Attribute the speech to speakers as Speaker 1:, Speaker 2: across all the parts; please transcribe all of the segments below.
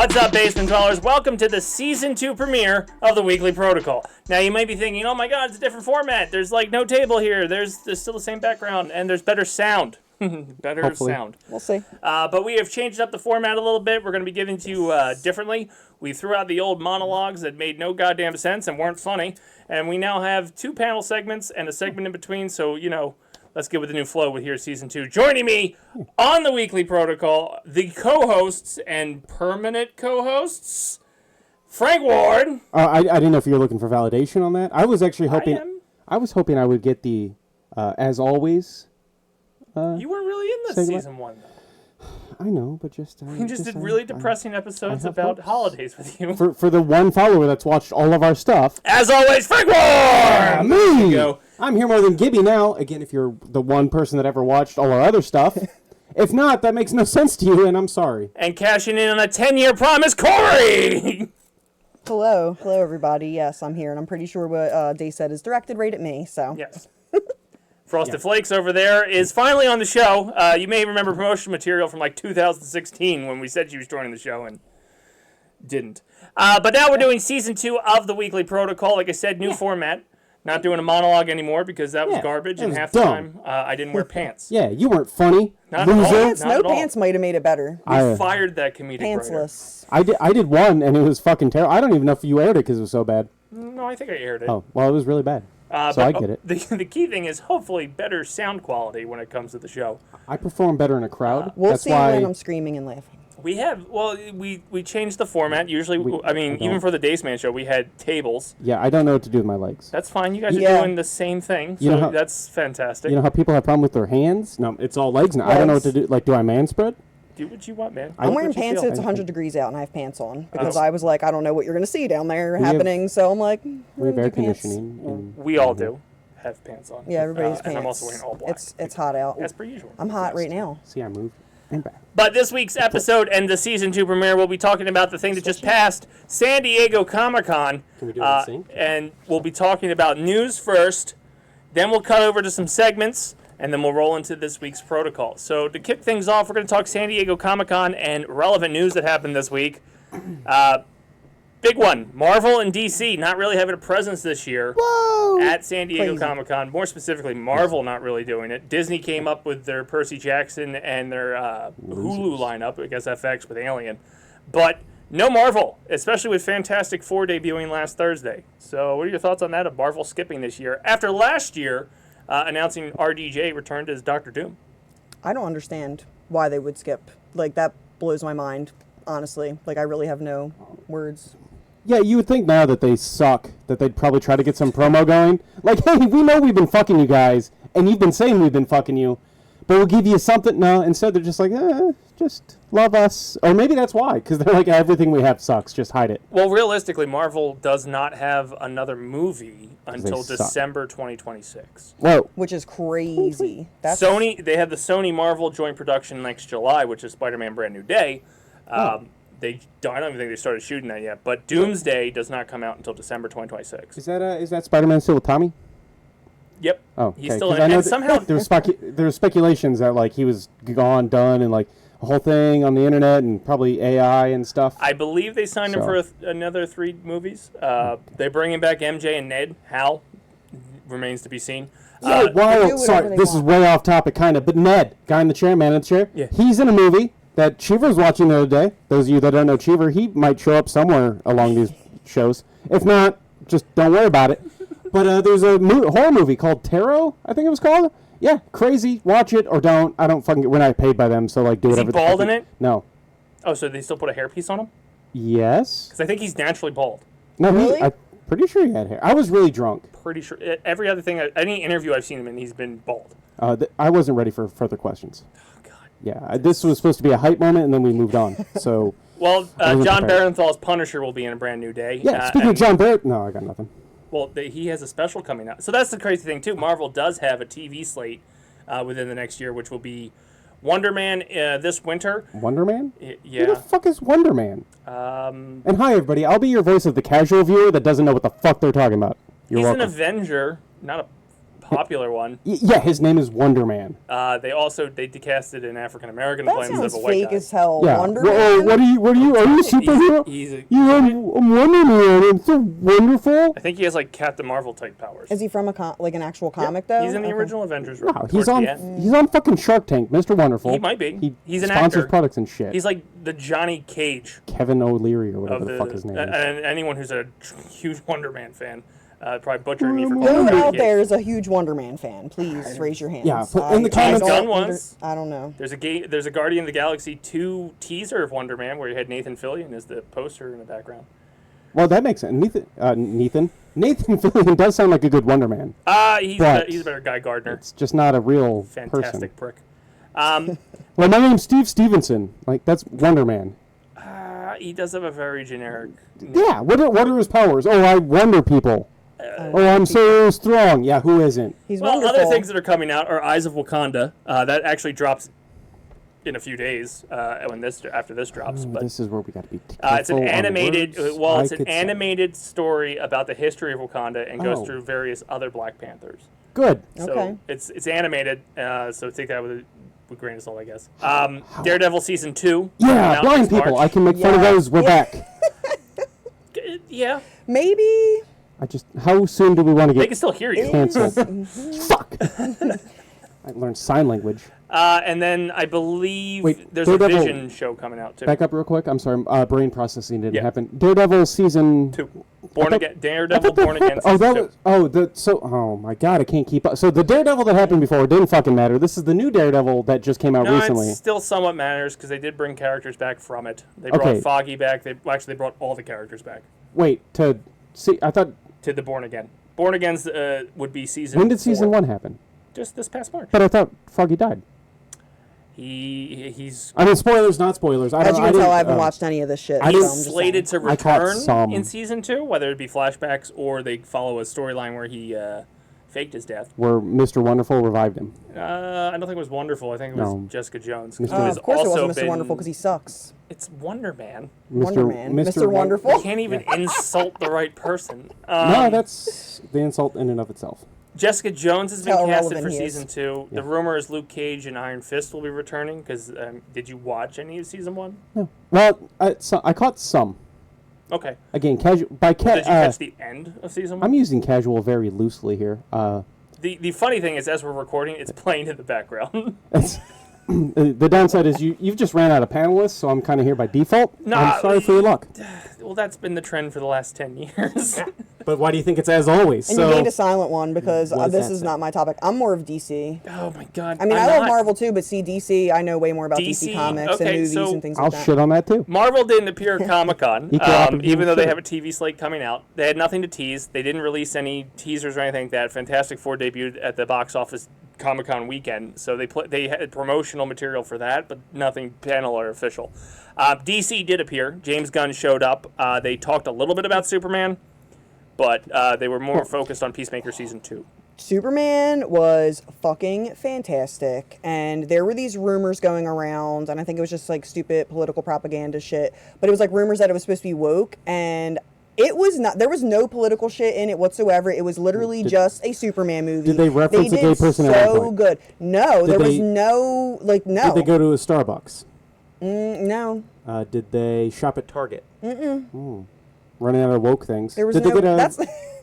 Speaker 1: What's up, basement dwellers? Welcome to the Season 2 premiere of the Weekly Protocol. Now, you might be thinking, oh my god, it's a different format. There's like no table here. There's still the same background, and there's better sound.
Speaker 2: Hopefully.
Speaker 1: Sound.
Speaker 3: We'll see.
Speaker 1: But we have changed up the format a little bit. We're going to be giving to you differently. We threw out the old monologues that made no goddamn sense and weren't funny. And we now have 2 panel segments and a segment in between. So, let's get with the new flow with here Season 2. Joining me on the Weekly Protocol, the co-hosts and permanent co-hosts, Frank Ward.
Speaker 2: I didn't know if you were looking for validation on that. I was actually hoping. I was hoping I would get the as always.
Speaker 1: You weren't really in this
Speaker 2: segment.
Speaker 1: Season 1, though.
Speaker 2: I know, but
Speaker 1: We just did really depressing episodes about holidays with you.
Speaker 2: For the one follower that's watched all of our stuff.
Speaker 1: As always, Frank Ward!
Speaker 2: Me!
Speaker 1: Go.
Speaker 2: I'm here more than Gibby now. Again, if you're the one person that ever watched all our other stuff. If not, that makes no sense to you, and I'm sorry.
Speaker 1: And cashing in on a 10-year promise, Cori!
Speaker 3: Hello, everybody. Yes, I'm here, and I'm pretty sure what Dace said is directed right at me. So
Speaker 1: Yes. Frosted Flakes over there is finally on the show. You may remember promotion material from like 2016 when we said she was joining the show and didn't. But now we're doing Season 2 of the Weekly Protocol. Like I said, new format. Not doing a monologue anymore because that was garbage, and half the time I didn't wear pants.
Speaker 2: Yeah, you weren't funny.
Speaker 1: Not at all.
Speaker 2: Loser.
Speaker 1: Not
Speaker 3: no
Speaker 1: at all.
Speaker 3: pants might have made it better.
Speaker 1: We fired that comedic writer.
Speaker 3: Pantsless.
Speaker 2: I did one, and it was fucking terrible. I don't even know if you aired it because it was so bad.
Speaker 1: No, I think I aired it.
Speaker 2: Oh, well, it was really bad. So I get it.
Speaker 1: The key thing is hopefully better sound quality when it comes to the show.
Speaker 2: I perform better in a crowd.
Speaker 3: We'll
Speaker 2: That's
Speaker 3: see
Speaker 2: why
Speaker 3: when I'm screaming and laughing.
Speaker 1: We changed the format. Usually, even for the Dace Man show, we had tables.
Speaker 2: Yeah, I don't know what to do with my legs.
Speaker 1: That's fine. You guys are doing the same thing, so
Speaker 2: You know how-
Speaker 1: that's fantastic.
Speaker 2: You know how people have problem with their hands? No, it's all legs now. I don't know what to do. Like, do I man spread?
Speaker 1: Do what you want, man.
Speaker 3: I'm wearing
Speaker 1: What you
Speaker 3: pants
Speaker 1: feel.
Speaker 3: and it's 100 degrees out, and I have pants on because I was like, I don't know what you're going to see down there happening. So I'm like,
Speaker 2: We have air
Speaker 3: pants.
Speaker 2: conditioning.
Speaker 1: We all do have pants on.
Speaker 3: Yeah, everybody's pants.
Speaker 1: And I'm also wearing all black.
Speaker 3: It's hot out.
Speaker 1: As per usual.
Speaker 3: I'm hot right now.
Speaker 2: See, I moved and back.
Speaker 1: But this week's episode and the Season 2 premiere, we'll be talking about the thing that just passed, San Diego Comic-Con.
Speaker 2: Can we do it in sync?
Speaker 1: And we'll be talking about news first, then we'll cut over to some segments, and then we'll roll into this week's protocol. So to kick things off, we're going to talk San Diego Comic-Con and relevant news that happened this week. Big one, Marvel and DC not really having a presence this year.
Speaker 3: Whoa!
Speaker 1: At San Diego
Speaker 3: Crazy.
Speaker 1: Comic-Con. More specifically, Marvel not really doing it. Disney came up with their Percy Jackson and their Hulu lineup, I guess FX with Alien. But no Marvel, especially with Fantastic Four debuting last Thursday. So what are your thoughts on that, of Marvel skipping this year? After last year announcing RDJ returned as Doctor Doom.
Speaker 3: I don't understand why they would skip. Like, that blows my mind, honestly. Like, I really have no words.
Speaker 2: Yeah, you would think now that they suck, that they'd probably try to get some promo going. Like, hey, we know we've been fucking you guys, and you've been saying we've been fucking you, but we'll give you something. No, instead they're just like, just love us. Or maybe that's why, because they're like, everything we have sucks, just hide it.
Speaker 1: Well, realistically, Marvel does not have another movie until
Speaker 2: suck.
Speaker 1: December 2026.
Speaker 2: Whoa.
Speaker 3: Which is crazy. That's
Speaker 1: Sony, they have the Sony Marvel joint production next July, which is Spider-Man Brand New Day. I don't even think they started shooting that yet. But Doomsday does not come out until December 2026.
Speaker 2: Is that Spider-Man still with Tommy?
Speaker 1: Yep.
Speaker 2: Oh, okay.
Speaker 1: He's still
Speaker 2: 'Cause
Speaker 1: in
Speaker 2: I know
Speaker 1: and somehow
Speaker 2: there was speculations that like he was gone, done, and like a whole thing on the internet and probably AI and stuff.
Speaker 1: I believe they signed him for another 3 movies. They're bringing back MJ and Ned. How remains to be seen.
Speaker 2: Wow,
Speaker 3: whatever
Speaker 2: sorry,
Speaker 3: they
Speaker 2: this is
Speaker 3: want.
Speaker 2: way off topic, kind of. But Ned, guy in the chair, man in the chair,
Speaker 1: Yeah.
Speaker 2: he's in a movie that Cheever was watching the other day. Those of you that don't know Cheever, he might show up somewhere along these shows. If not, just don't worry about it. But there's a horror movie called Tarot, I think it was called. Yeah, crazy. Watch it or don't. I don't fucking. We're not paid by them, so like do
Speaker 1: Is he
Speaker 2: whatever.
Speaker 1: bald in it?
Speaker 2: No.
Speaker 1: Oh, so they still put a hairpiece on him?
Speaker 2: Yes.
Speaker 1: Because I think he's naturally bald.
Speaker 2: No,
Speaker 3: Really?
Speaker 2: I'm pretty sure he had hair. I was really drunk.
Speaker 1: Pretty sure. Every other thing, any interview I've seen him in, he's been bald.
Speaker 2: I wasn't ready for further questions.
Speaker 1: Oh, God.
Speaker 2: Yeah, this was supposed to be a hype moment, and then we moved on. So.
Speaker 1: Well,
Speaker 2: wasn't
Speaker 1: John
Speaker 2: prepared.
Speaker 1: Barenthal's Punisher will be in A Brand New Day.
Speaker 2: Yeah, speaking of
Speaker 1: and-
Speaker 2: John Barrett, no, I got nothing.
Speaker 1: Well, he has a special coming out. So that's the crazy thing, too. Marvel does have a TV slate within the next year, which will be Wonder Man this winter.
Speaker 2: Wonder Man?
Speaker 1: Yeah.
Speaker 2: Who the fuck is Wonder Man? And hi, everybody. I'll be your voice of the casual viewer that doesn't know what the fuck they're talking about. You're
Speaker 1: He's
Speaker 2: welcome.
Speaker 1: an Avenger, not a popular one.
Speaker 2: Yeah, his name is Wonder Man.
Speaker 1: They decasted an African American
Speaker 3: That
Speaker 1: playing instead of
Speaker 3: sounds
Speaker 1: a white
Speaker 3: fake
Speaker 1: guy.
Speaker 3: as hell.
Speaker 2: Yeah.
Speaker 3: Wonder
Speaker 2: Whoa,
Speaker 3: Man?
Speaker 2: what are you? Are you a superhero? I'm Wonder Man. It's so wonderful.
Speaker 1: I think he has like Captain Marvel type powers.
Speaker 3: Is he from like an actual comic though?
Speaker 1: He's in the
Speaker 3: Okay.
Speaker 1: original Avengers.
Speaker 2: No,
Speaker 1: towards
Speaker 2: he's
Speaker 1: the end.
Speaker 2: on fucking Shark Tank, Mr. Wonderful.
Speaker 1: He might be. He's an
Speaker 2: sponsors
Speaker 1: actor.
Speaker 2: products and shit.
Speaker 1: He's like the Johnny Cage
Speaker 2: Kevin O'Leary or
Speaker 1: of
Speaker 2: whatever the fuck his name is.
Speaker 1: and anyone who's a huge Wonder Man fan, probably butchering me for
Speaker 3: Who
Speaker 1: calling him Johnny
Speaker 3: out
Speaker 1: Cage.
Speaker 3: there is a huge Wonder Man fan? Please raise your hands.
Speaker 2: Yeah, put in the
Speaker 1: James
Speaker 2: comments.
Speaker 1: Gunn was.
Speaker 3: I don't know.
Speaker 1: There's a Guardian of the Galaxy 2 teaser of Wonder Man where you had Nathan Fillion as the poster in the background.
Speaker 2: Well, that makes sense. Nathan Fillion does sound like a good Wonder Man.
Speaker 1: He's
Speaker 2: But
Speaker 1: a better Guy Gardner.
Speaker 2: It's just not a real
Speaker 1: Fantastic
Speaker 2: person.
Speaker 1: prick.
Speaker 2: Well, my name's Steve Stevenson. Like, that's Wonder Man.
Speaker 1: He does have a very generic.
Speaker 2: Yeah, what are his powers? Oh, I wonder people. Oh, I'm so strong. Yeah, who isn't?
Speaker 3: He's
Speaker 1: Well,
Speaker 3: wonderful.
Speaker 1: other things that are coming out are Eyes of Wakanda. That actually drops in a few days after this drops. But
Speaker 2: This is where we got to be
Speaker 1: it's an
Speaker 2: careful on
Speaker 1: animated.
Speaker 2: words
Speaker 1: Well,
Speaker 2: I
Speaker 1: it's an
Speaker 2: could say.
Speaker 1: animated story about the history of Wakanda and goes
Speaker 2: Oh.
Speaker 1: through various other Black Panthers.
Speaker 2: Good.
Speaker 1: So
Speaker 3: Okay.
Speaker 1: it's animated. So take that with a grain of salt, I guess. Daredevil season 2.
Speaker 2: Yeah,
Speaker 1: coming out
Speaker 2: blind
Speaker 1: next
Speaker 2: people.
Speaker 1: March.
Speaker 2: I can make fun of
Speaker 3: Yeah.
Speaker 2: those. We're
Speaker 3: Yeah.
Speaker 2: back.
Speaker 1: Yeah,
Speaker 3: Maybe.
Speaker 2: How soon do we want to
Speaker 1: they
Speaker 2: get
Speaker 1: can still hear you.
Speaker 2: canceled? Fuck. I learned sign language.
Speaker 1: And then I believe
Speaker 2: Wait,
Speaker 1: there's a
Speaker 2: Daredevil-
Speaker 1: Vision show coming out too.
Speaker 2: Back up real quick. I'm sorry. Brain processing didn't
Speaker 1: Yeah.
Speaker 2: happen. Daredevil season
Speaker 1: 2.
Speaker 2: I thought-
Speaker 1: Daredevil Born Again.
Speaker 2: Oh,
Speaker 1: season 2.
Speaker 2: Oh my god, I can't keep up. So the Daredevil that happened before didn't fucking matter. This is the new Daredevil that just came out
Speaker 1: No,
Speaker 2: recently.
Speaker 1: it still somewhat matters because they did bring characters back from it. They
Speaker 2: Okay.
Speaker 1: brought Foggy back. They brought all the characters back
Speaker 2: Wait, to see, I thought,
Speaker 1: to the Born Again. Born Again's would be season.
Speaker 2: when did season
Speaker 1: 4.
Speaker 2: 1 happen?
Speaker 1: Just this past March.
Speaker 2: But I thought Foggy died.
Speaker 1: He's
Speaker 2: I mean, spoilers, not spoilers.
Speaker 3: As you can tell, I haven't watched any of this shit.
Speaker 2: I
Speaker 3: so
Speaker 2: didn't-
Speaker 3: I'm just
Speaker 1: slated
Speaker 3: saying.
Speaker 1: to
Speaker 2: I caught
Speaker 1: return
Speaker 2: some.
Speaker 1: in season 2, whether it be flashbacks or they follow a storyline where he faked his death.
Speaker 2: Where Mr. Wonderful revived him.
Speaker 1: I don't think it was Wonderful. I think it was
Speaker 2: No.
Speaker 1: Jessica Jones.
Speaker 2: Mr.
Speaker 3: Of course it
Speaker 1: also
Speaker 3: wasn't Mr. Wonderful because he sucks.
Speaker 1: It's Wonder Man.
Speaker 3: Wonder Man. Mr. Wonderful.
Speaker 1: You can't even insult the right person.
Speaker 2: No, that's the insult in and of itself.
Speaker 1: Jessica Jones has been
Speaker 3: How
Speaker 1: casted
Speaker 3: irrelevant
Speaker 1: for
Speaker 3: he is.
Speaker 1: season 2.
Speaker 2: Yeah.
Speaker 1: The rumor is Luke Cage and Iron Fist will be returning. Because did you watch any of season 1?
Speaker 2: No. Well, I caught some.
Speaker 1: Okay.
Speaker 2: Again, casual.
Speaker 1: Did you catch the end of season 1?
Speaker 2: I'm using casual very loosely here.
Speaker 1: The funny thing is, as we're recording, it's playing in the background.
Speaker 2: It's, the downside is you've just ran out of panelists, so I'm kind of here by default.
Speaker 1: Nah,
Speaker 2: I'm sorry for your luck.
Speaker 1: Well, that's been the trend for the last 10 years.
Speaker 2: But why do you think it's as always?
Speaker 3: And you gained a silent one because
Speaker 2: What does
Speaker 3: this
Speaker 2: that
Speaker 3: is
Speaker 2: say?
Speaker 3: not my topic. I'm more of DC.
Speaker 1: Oh my God!
Speaker 3: I mean,
Speaker 1: I'm
Speaker 3: I love
Speaker 1: not.
Speaker 3: Marvel too, but see, DC, I know way more about DC,
Speaker 1: DC,
Speaker 3: comics
Speaker 1: okay,
Speaker 3: and movies
Speaker 1: so
Speaker 3: and things
Speaker 2: I'll
Speaker 3: like that.
Speaker 2: shit on that too.
Speaker 1: Marvel didn't appear at Comic Con,
Speaker 2: Equal opportunity
Speaker 1: even though they
Speaker 2: shit.
Speaker 1: have a TV slate coming out. They had nothing to tease. They didn't release any teasers or anything like that. Fantastic Four debuted at the box office Comic Con weekend, so they had promotional material for that, but nothing panel or official. DC did appear. James Gunn showed up. They talked a little bit about Superman, but they were more focused on Peacemaker season 2.
Speaker 3: Superman was fucking fantastic, and there were these rumors going around, and I think it was just like stupid political propaganda shit, but it was like rumors that it was supposed to be woke, and it was not. There was no political shit in it whatsoever. It was literally just a Superman movie.
Speaker 2: Did they reference a
Speaker 3: did
Speaker 2: gay person at one
Speaker 3: so
Speaker 2: point?
Speaker 3: good. No, there was
Speaker 2: they-
Speaker 3: no no.
Speaker 2: Did they go to a Starbucks?
Speaker 3: No,
Speaker 2: Did they shop at Target? Mm-mm. Running out of woke things.
Speaker 3: there was
Speaker 2: Did
Speaker 3: no.
Speaker 2: they get a?
Speaker 3: That's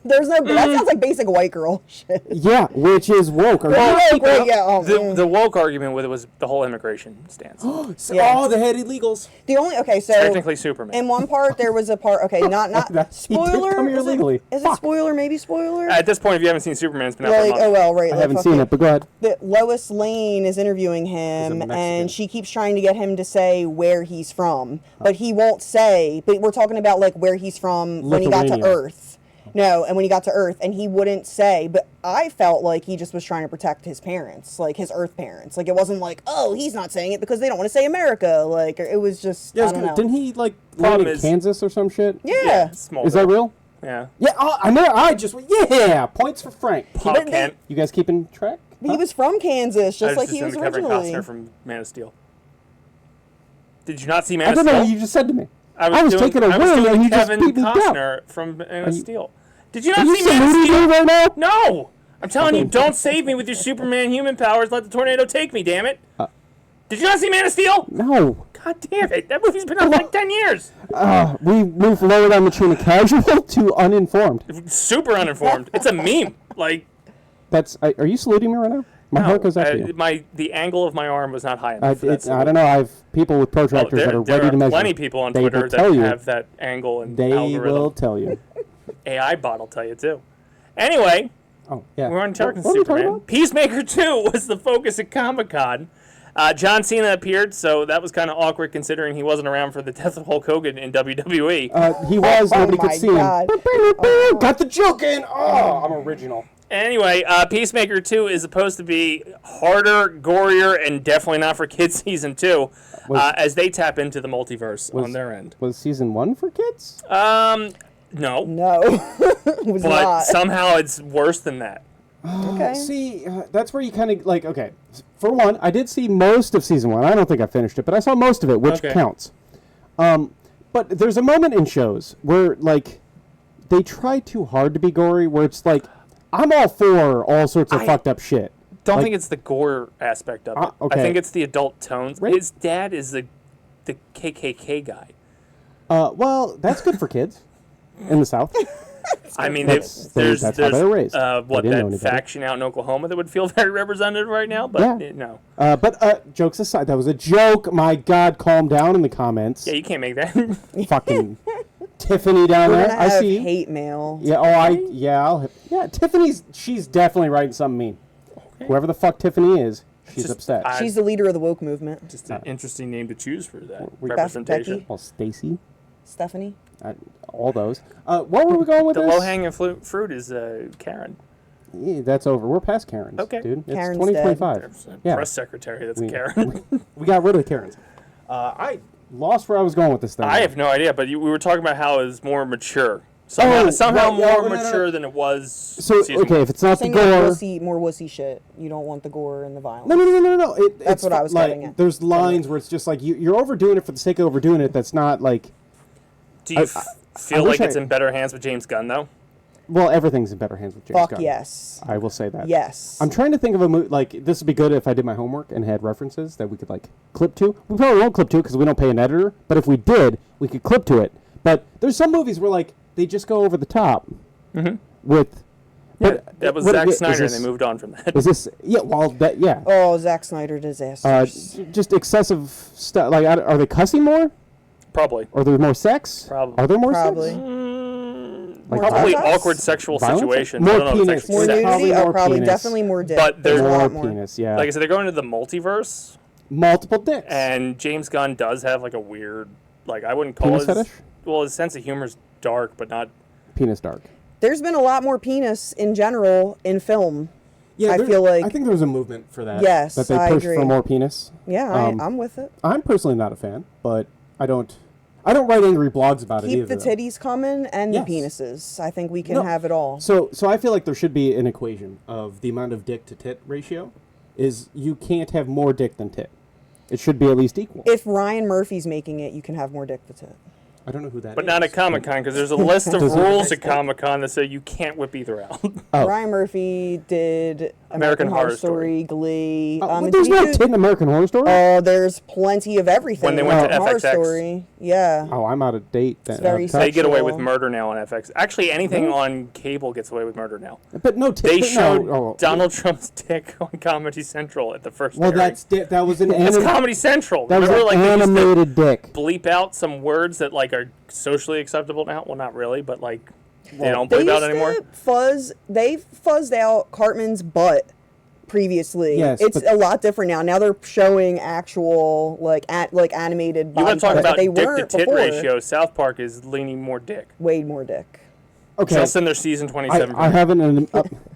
Speaker 3: there's no. That sounds like basic white girl shit.
Speaker 2: Yeah, which is woke. Are
Speaker 3: Well,
Speaker 2: you-
Speaker 3: woke, right, yeah.
Speaker 1: The woke argument with it was the whole immigration stance.
Speaker 3: Yeah.
Speaker 2: Oh, they had illegals.
Speaker 3: The only so
Speaker 1: Technically Superman.
Speaker 3: in one part there was a part not
Speaker 2: He did
Speaker 3: spoiler.
Speaker 2: come here
Speaker 3: Is it-
Speaker 2: legally.
Speaker 3: Is it
Speaker 2: Fuck.
Speaker 3: spoiler? Maybe spoiler.
Speaker 1: At this point, if you haven't seen Superman, it's been out for a
Speaker 3: Like
Speaker 1: month.
Speaker 3: oh well, right.
Speaker 2: I
Speaker 3: like,
Speaker 2: haven't
Speaker 3: fuck
Speaker 2: seen it, but go ahead.
Speaker 3: That Lois Lane is interviewing him,
Speaker 2: Mexican.
Speaker 3: and she keeps trying to get him to say where he's from, but he won't say. But we're talking about like where he's from when he got to
Speaker 2: Lithuania.
Speaker 3: Earth. No, and when he got to Earth, and he wouldn't say. But I felt like he just was trying to protect his parents, like his Earth parents. Like it wasn't like, oh, he's not saying it because they don't want to say America. Like it was just.
Speaker 2: Yeah,
Speaker 3: I don't know.
Speaker 2: didn't he like
Speaker 1: Problem
Speaker 2: land in
Speaker 1: is-
Speaker 2: Kansas or some shit?
Speaker 3: Yeah.
Speaker 1: Small.
Speaker 2: Is that real?
Speaker 1: Yeah.
Speaker 2: Yeah. Oh, I know. I just yeah. Points for Frank.
Speaker 1: Pop
Speaker 3: But
Speaker 1: Kent.
Speaker 2: You guys keeping track?
Speaker 3: He was from Kansas,
Speaker 1: I
Speaker 3: just like he was
Speaker 1: just assumed Kevin
Speaker 3: originally.
Speaker 1: Costner from Man of Steel. Did you not see Man
Speaker 2: I
Speaker 1: of
Speaker 2: don't
Speaker 1: Steel?
Speaker 2: know what you just said to me.
Speaker 1: I was
Speaker 2: taking a
Speaker 1: I was
Speaker 2: win
Speaker 1: doing
Speaker 2: and you just
Speaker 1: Kevin
Speaker 2: beat me down.
Speaker 1: Costner from Man of
Speaker 2: you-
Speaker 1: Steel. Did you
Speaker 2: Are
Speaker 1: not
Speaker 2: you
Speaker 1: see Man of
Speaker 2: saluting me
Speaker 1: Steel?
Speaker 2: right now?
Speaker 1: No. I'm telling you, don't save me with your Superman human powers. Let the tornado take me, damn it. Did you not see Man of Steel?
Speaker 2: No.
Speaker 1: God damn it. That movie's been out for like 10 years.
Speaker 2: We move lower down the chain of casual to uninformed.
Speaker 1: Super uninformed. It's a meme. Like,
Speaker 2: That's. Are you saluting me right now? My heart goes out to you.
Speaker 1: The angle of my arm was not high enough.
Speaker 2: I don't know. I have people with protractors that are ready to measure.
Speaker 1: There are plenty of people on Twitter that have that angle and
Speaker 2: they
Speaker 1: algorithm.
Speaker 2: will tell you.
Speaker 1: AI bot will tell you, too. Anyway,
Speaker 2: Oh, yeah.
Speaker 1: we're on talking
Speaker 2: What are we talking
Speaker 1: Superman.
Speaker 2: about?
Speaker 1: Peacemaker 2 was the focus at Comic-Con. John Cena appeared, so that was kind of awkward considering he wasn't around for the death of Hulk Hogan in WWE.
Speaker 2: He was. Nobody could
Speaker 3: my
Speaker 2: see
Speaker 3: God.
Speaker 2: him. Got the joke in. Oh, I'm original.
Speaker 1: Anyway, Peacemaker 2 is supposed to be harder, gorier, and definitely not for kids season 2, as they tap into the multiverse on their end.
Speaker 2: Was season 1 for kids?
Speaker 1: No.
Speaker 3: No, it was
Speaker 1: But
Speaker 3: not.
Speaker 1: somehow it's worse than that.
Speaker 3: Okay.
Speaker 2: See, that's where you kind of like. Okay, for one, I did see most of season 1. I don't think I finished it, but I saw most of it, which counts. But there's a moment in shows where like they try too hard to be gory, where it's like I'm all for all sorts of fucked up shit.
Speaker 1: Don't think it's the gore aspect of it.
Speaker 2: Okay.
Speaker 1: I think it's the adult tones.
Speaker 2: Right.
Speaker 1: His dad is the KKK guy.
Speaker 2: Well, that's good for kids in the South.
Speaker 1: I mean,
Speaker 2: That's
Speaker 1: there's
Speaker 2: how they were raised.
Speaker 1: what
Speaker 2: They didn't know
Speaker 1: that
Speaker 2: any better.
Speaker 1: faction out in Oklahoma that would feel very represented right now, but
Speaker 2: Yeah.
Speaker 1: no.
Speaker 2: But jokes aside, that was a joke. My God, calm down in the comments.
Speaker 1: Yeah, you can't make that.
Speaker 2: Fucking Tiffany down
Speaker 3: We're
Speaker 2: there.
Speaker 3: gonna
Speaker 2: I
Speaker 3: have
Speaker 2: see.
Speaker 3: hate mail.
Speaker 2: Yeah. Tiffany's. She's definitely writing something mean. Whoever the fuck Tiffany is, she's
Speaker 1: just-
Speaker 2: upset.
Speaker 3: She's the leader of the woke movement.
Speaker 1: Just an interesting name to choose for that
Speaker 2: We-
Speaker 1: representation.
Speaker 3: Becky?
Speaker 2: Well, Stacy.
Speaker 3: Stephanie.
Speaker 2: All those. What were we going with
Speaker 1: The
Speaker 2: this?
Speaker 1: low-hanging fruit is Karen.
Speaker 2: Yeah, that's over. We're past Karens,
Speaker 1: Okay.
Speaker 2: dude. It's
Speaker 3: Karen's
Speaker 2: 2025.
Speaker 1: There's a
Speaker 2: Yeah.
Speaker 1: press secretary that's a Karen.
Speaker 2: We got rid of the Karens. I lost where I was going with this thing.
Speaker 1: I have no idea, but we were talking about how it's more mature. Somehow
Speaker 2: right, yeah,
Speaker 1: more
Speaker 2: no.
Speaker 1: mature than it was.
Speaker 2: So,
Speaker 1: season
Speaker 2: okay, if it's not the
Speaker 3: Saying
Speaker 2: gore...
Speaker 3: more wussy shit. You don't want the gore and the violence.
Speaker 2: No.
Speaker 3: That's
Speaker 2: It's
Speaker 3: what I was
Speaker 2: like,
Speaker 3: getting at.
Speaker 2: There's lines where it's just like, you're overdoing it for the sake of overdoing it. That's not like...
Speaker 1: Do you feel
Speaker 2: wish
Speaker 1: like it's
Speaker 2: I-
Speaker 1: in better hands with James Gunn, though?
Speaker 2: Well, everything's in better hands with James
Speaker 3: Fuck
Speaker 2: Gunn.
Speaker 3: yes.
Speaker 2: I will say that.
Speaker 3: Yes.
Speaker 2: I'm trying to think of a movie, like, this would be good if I did my homework and had references that we could, like, clip to. We probably won't clip to because we don't pay an editor, but if we did, we could clip to it. But there's some movies where, like, they just go over the top with... But,
Speaker 1: That was
Speaker 2: what-
Speaker 1: Zack
Speaker 2: is
Speaker 1: Snyder,
Speaker 2: this-
Speaker 1: and they moved on from that.
Speaker 2: Is this... Yeah, well, that... Yeah.
Speaker 3: Oh, Zack Snyder disasters.
Speaker 2: Just excessive stuff. Like, are they cussing more?
Speaker 1: Probably.
Speaker 2: Are there more sex?
Speaker 1: Probably.
Speaker 2: Are there more
Speaker 3: Probably.
Speaker 2: sex?
Speaker 3: More
Speaker 1: Probably
Speaker 3: sex?
Speaker 1: awkward sexual
Speaker 2: Violence?
Speaker 1: situations.
Speaker 2: More
Speaker 1: I don't know if
Speaker 2: penis.
Speaker 1: it's
Speaker 3: More
Speaker 1: actually sex.
Speaker 2: Probably
Speaker 3: nudity?
Speaker 2: more
Speaker 3: Oh, probably
Speaker 2: penis.
Speaker 3: definitely more dick.
Speaker 1: But there's
Speaker 3: a
Speaker 2: More
Speaker 3: lot more.
Speaker 2: penis, yeah.
Speaker 1: Like I said, they're going to the multiverse,
Speaker 2: Multiple dicks.
Speaker 1: and James Gunn does have like a weird, like I wouldn't call
Speaker 2: Penis
Speaker 1: his
Speaker 2: fetish?
Speaker 1: Well, his sense of humor is dark, but not.
Speaker 2: Penis dark.
Speaker 3: There's been a lot more penis in general in film.
Speaker 2: Yeah,
Speaker 3: I feel like...
Speaker 2: I think there was a movement for that.
Speaker 3: Yes,
Speaker 2: that they
Speaker 3: I
Speaker 2: pushed
Speaker 3: agree.
Speaker 2: for more penis.
Speaker 3: Yeah, I'm with it.
Speaker 2: I'm personally not a fan, but I don't write angry blogs about it
Speaker 3: Keep
Speaker 2: either.
Speaker 3: the titties coming and
Speaker 2: Yes.
Speaker 3: the penises. I think we can
Speaker 2: No.
Speaker 3: have it all.
Speaker 2: So I feel like there should be an equation of the amount of dick to tit ratio. Is you can't have more dick than tit. It should be at least equal.
Speaker 3: If Ryan Murphy's making it, you can have more dick than tit.
Speaker 2: I don't know who that is.
Speaker 1: But not at Comic Con because there's a list of
Speaker 2: Does it-
Speaker 1: rules at Comic Con that say you can't whip either out.
Speaker 2: Oh.
Speaker 3: Ryan Murphy did American Horror Story, Glee.
Speaker 2: Well,
Speaker 3: did
Speaker 2: there's
Speaker 3: he
Speaker 2: no
Speaker 3: do-
Speaker 2: tit in American Horror Story?
Speaker 3: Oh, there's plenty of everything.
Speaker 1: When they
Speaker 3: in
Speaker 1: went to
Speaker 3: Horror
Speaker 1: FXX.
Speaker 3: Story. Yeah.
Speaker 2: Oh, I'm out of date. Then.
Speaker 3: It's very
Speaker 2: Touch.
Speaker 1: They get away with
Speaker 3: Sexual.
Speaker 1: murder now on FX. Actually, anything on cable gets away with murder now.
Speaker 2: But no tit.
Speaker 1: They
Speaker 2: but
Speaker 1: showed
Speaker 2: no, oh.
Speaker 1: Donald Trump's dick on Comedy Central at the first.
Speaker 2: Well,
Speaker 1: airing.
Speaker 2: that was an
Speaker 1: That's Comedy Central.
Speaker 2: that was
Speaker 1: Remember,
Speaker 2: an
Speaker 1: like they used to
Speaker 2: animated dick.
Speaker 1: bleep out some words that like are socially acceptable now. Well, not really, but like they don't
Speaker 3: They
Speaker 1: bleep out
Speaker 3: used
Speaker 1: anymore.
Speaker 3: to fuzz. They fuzzed out Cartman's butt previously.
Speaker 2: Yes,
Speaker 3: it's
Speaker 2: but-
Speaker 3: a lot different now. Now they're showing actual like animated.
Speaker 1: You
Speaker 3: body
Speaker 1: want to talk
Speaker 3: parts
Speaker 1: about
Speaker 3: that they
Speaker 1: dick to
Speaker 3: weren't
Speaker 1: tit
Speaker 3: before.
Speaker 1: ratio? South Park is leaning more dick.
Speaker 3: Way more dick.
Speaker 2: Okay.
Speaker 1: Just in their season 27.
Speaker 2: I have an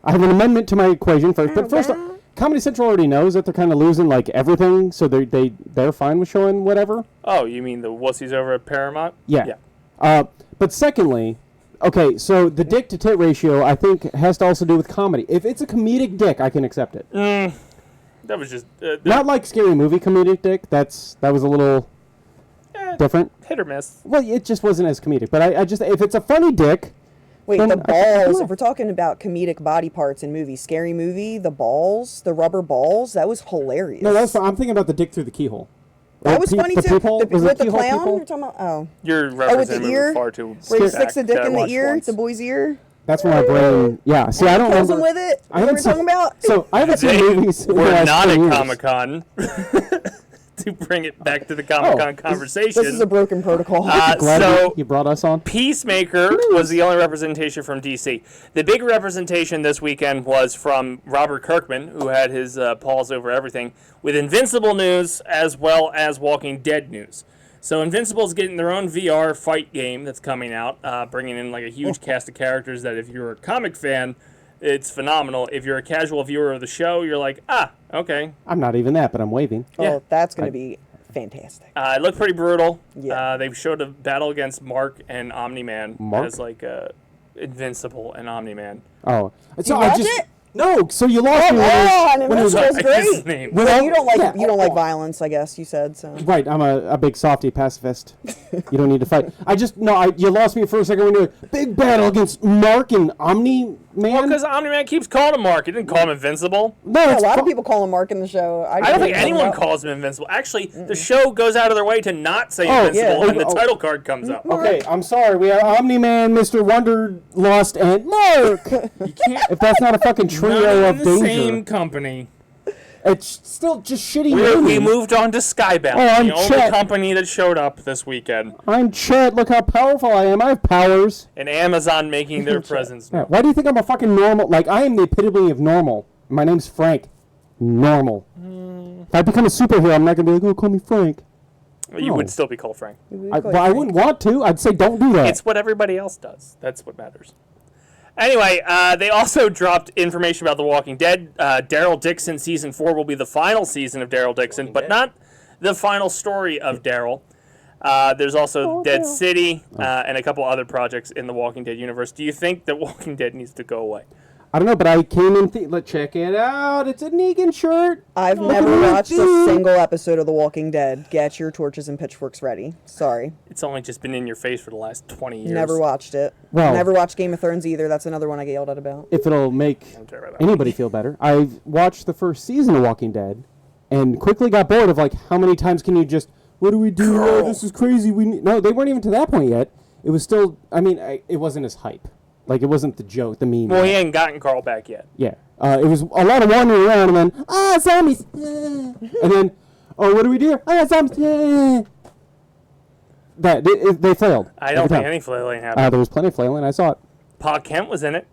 Speaker 2: amendment to my equation first. But first, Comedy Central already knows that they're kind of losing like everything, so they're fine with showing whatever.
Speaker 1: Oh, you mean the wussies over at Paramount?
Speaker 2: Yeah. But secondly, okay, so the dick to tit ratio I think has to also do with comedy. If it's a comedic dick, I can accept it.
Speaker 1: That was just
Speaker 2: Not like Scary Movie comedic dick. That was a little different.
Speaker 1: hit or miss.
Speaker 2: Well, it just wasn't as comedic. But I just if it's a funny dick,
Speaker 3: Wait,
Speaker 2: then
Speaker 3: the
Speaker 2: I should
Speaker 3: balls.
Speaker 2: come
Speaker 3: If we're talking about comedic body parts in movies, Scary Movie, the balls, the rubber balls, that was hilarious.
Speaker 2: No, that's fine. I'm thinking about the dick through the keyhole.
Speaker 3: that
Speaker 2: Or
Speaker 3: was funny
Speaker 2: the
Speaker 3: too.
Speaker 2: peephole? Was it
Speaker 3: With the
Speaker 2: keyhole
Speaker 3: clown,
Speaker 2: peephole?
Speaker 3: you're talking about? Oh,
Speaker 1: You're
Speaker 3: with
Speaker 1: representing
Speaker 3: the
Speaker 1: me
Speaker 3: ear,
Speaker 1: with far too.
Speaker 3: where he
Speaker 1: stacked
Speaker 3: sticks the dick
Speaker 1: that I
Speaker 3: in the
Speaker 1: watched
Speaker 3: ear,
Speaker 1: once.
Speaker 3: the boy's ear.
Speaker 2: That's when my brain. Yeah. See, I don't
Speaker 3: Kills
Speaker 2: remember.
Speaker 3: him with it.
Speaker 2: I
Speaker 3: You know
Speaker 2: haven't
Speaker 3: what we're talking about?
Speaker 2: So I haven't seen
Speaker 1: They
Speaker 2: movies. in the
Speaker 1: were
Speaker 2: last
Speaker 1: not
Speaker 2: 10
Speaker 1: at
Speaker 2: years.
Speaker 1: Comic-Con. To bring it back to the Comic-Con conversation.
Speaker 3: This is a broken protocol.
Speaker 2: Glad
Speaker 1: so
Speaker 2: you brought us on.
Speaker 1: Peacemaker was the only representation from DC. The big representation this weekend was from Robert Kirkman, who had his paws over everything, with Invincible news as well as Walking Dead news. So Invincible's getting their own VR fight game that's coming out, bringing in like a huge cast of characters that if you're a comic fan, it's phenomenal. If you're a casual viewer of the show, you're like, okay.
Speaker 2: I'm not even that, but I'm waving.
Speaker 3: Oh, that's going to be fantastic.
Speaker 1: It looked pretty brutal.
Speaker 3: Yeah.
Speaker 1: They showed a battle against Mark and Omni-Man
Speaker 2: Mark?
Speaker 1: as like Invincible and Omni-Man.
Speaker 2: Oh, so
Speaker 3: You
Speaker 2: I
Speaker 3: watch
Speaker 2: just
Speaker 3: it?
Speaker 2: No. So you lost me.
Speaker 3: Oh,
Speaker 2: when it was-
Speaker 3: Invincible was
Speaker 1: I guess his
Speaker 3: great.
Speaker 1: name.
Speaker 2: when
Speaker 3: Well,
Speaker 2: I-
Speaker 3: you don't like
Speaker 2: yeah.
Speaker 3: violence, I guess you said so.
Speaker 2: Right, I'm a big softy pacifist. You don't need to fight. You lost me for a second when you were big battle against Mark and Omni-Man.
Speaker 1: Well, because Omni-Man keeps calling him Mark. He didn't call him Invincible.
Speaker 2: No,
Speaker 3: Yeah,
Speaker 2: it's
Speaker 3: a lot
Speaker 2: fu-
Speaker 3: of people call him Mark in the show.
Speaker 1: I don't think anyone calls him Invincible. Actually, the show goes out of their way to not say Invincible,
Speaker 3: yeah.
Speaker 1: and the title card comes up.
Speaker 2: Okay, I'm sorry. We have Omni-Man, Mr. Wonder, Lost, and Mark. You can't. If that's not a fucking trio
Speaker 1: None
Speaker 2: of
Speaker 1: in the
Speaker 2: danger,
Speaker 1: same company.
Speaker 2: it's still just shitty.
Speaker 1: We
Speaker 2: naming.
Speaker 1: moved on to Skybound,
Speaker 2: Oh, I'm
Speaker 1: the only
Speaker 2: Chet.
Speaker 1: company that showed up this weekend,
Speaker 2: I'm Chet. Look how powerful I am. I have powers.
Speaker 1: and Amazon making their presence
Speaker 2: Yeah,
Speaker 1: known.
Speaker 2: why do you think I'm a fucking normal? Like, I am the epitome of normal. My name's Frank. Normal. If I become a superhero, I'm not going to be like, oh, call me Frank.
Speaker 1: You
Speaker 2: No.
Speaker 1: would still be called Frank.
Speaker 2: Well, I wouldn't want to. I'd say don't do that.
Speaker 1: It's what everybody else does. That's what matters. Anyway, they also dropped information about The Walking Dead. Daryl Dixon Season 4 will be the final season of Daryl Dixon, but not the final story of Daryl. There's also Dead
Speaker 2: Daryl.
Speaker 1: City and a couple other projects in the Walking Dead universe. Do you think that Walking Dead needs to go away?
Speaker 2: I don't know, but I came in. Let's check it out. It's a Negan shirt.
Speaker 3: I've never watched a single episode of The Walking Dead. Get your torches and pitchforks ready. Sorry.
Speaker 1: It's only just been in your face for the last 20 years.
Speaker 3: Never watched it.
Speaker 2: Well-
Speaker 3: Never watched Game of Thrones either. That's another one I get yelled at about.
Speaker 2: If it'll make
Speaker 1: Don't care about that.
Speaker 2: anybody feel better, I've watched the first season of Walking Dead, and quickly got bored of like how many times can you just what do we do? Oh, this is crazy. No, they weren't even to that point yet. It was still. I mean, it wasn't as hype. Like it wasn't the joke, the meme.
Speaker 1: Well, he ain't gotten Carl back yet.
Speaker 2: Yeah. It was a lot of wandering around and then, zombies. And then, what do we do? Zombies. They failed.
Speaker 1: I don't
Speaker 2: every
Speaker 1: think
Speaker 2: time.
Speaker 1: any flailing happened.
Speaker 2: There was plenty of flailing. I saw it.
Speaker 1: Pa Kent was in it.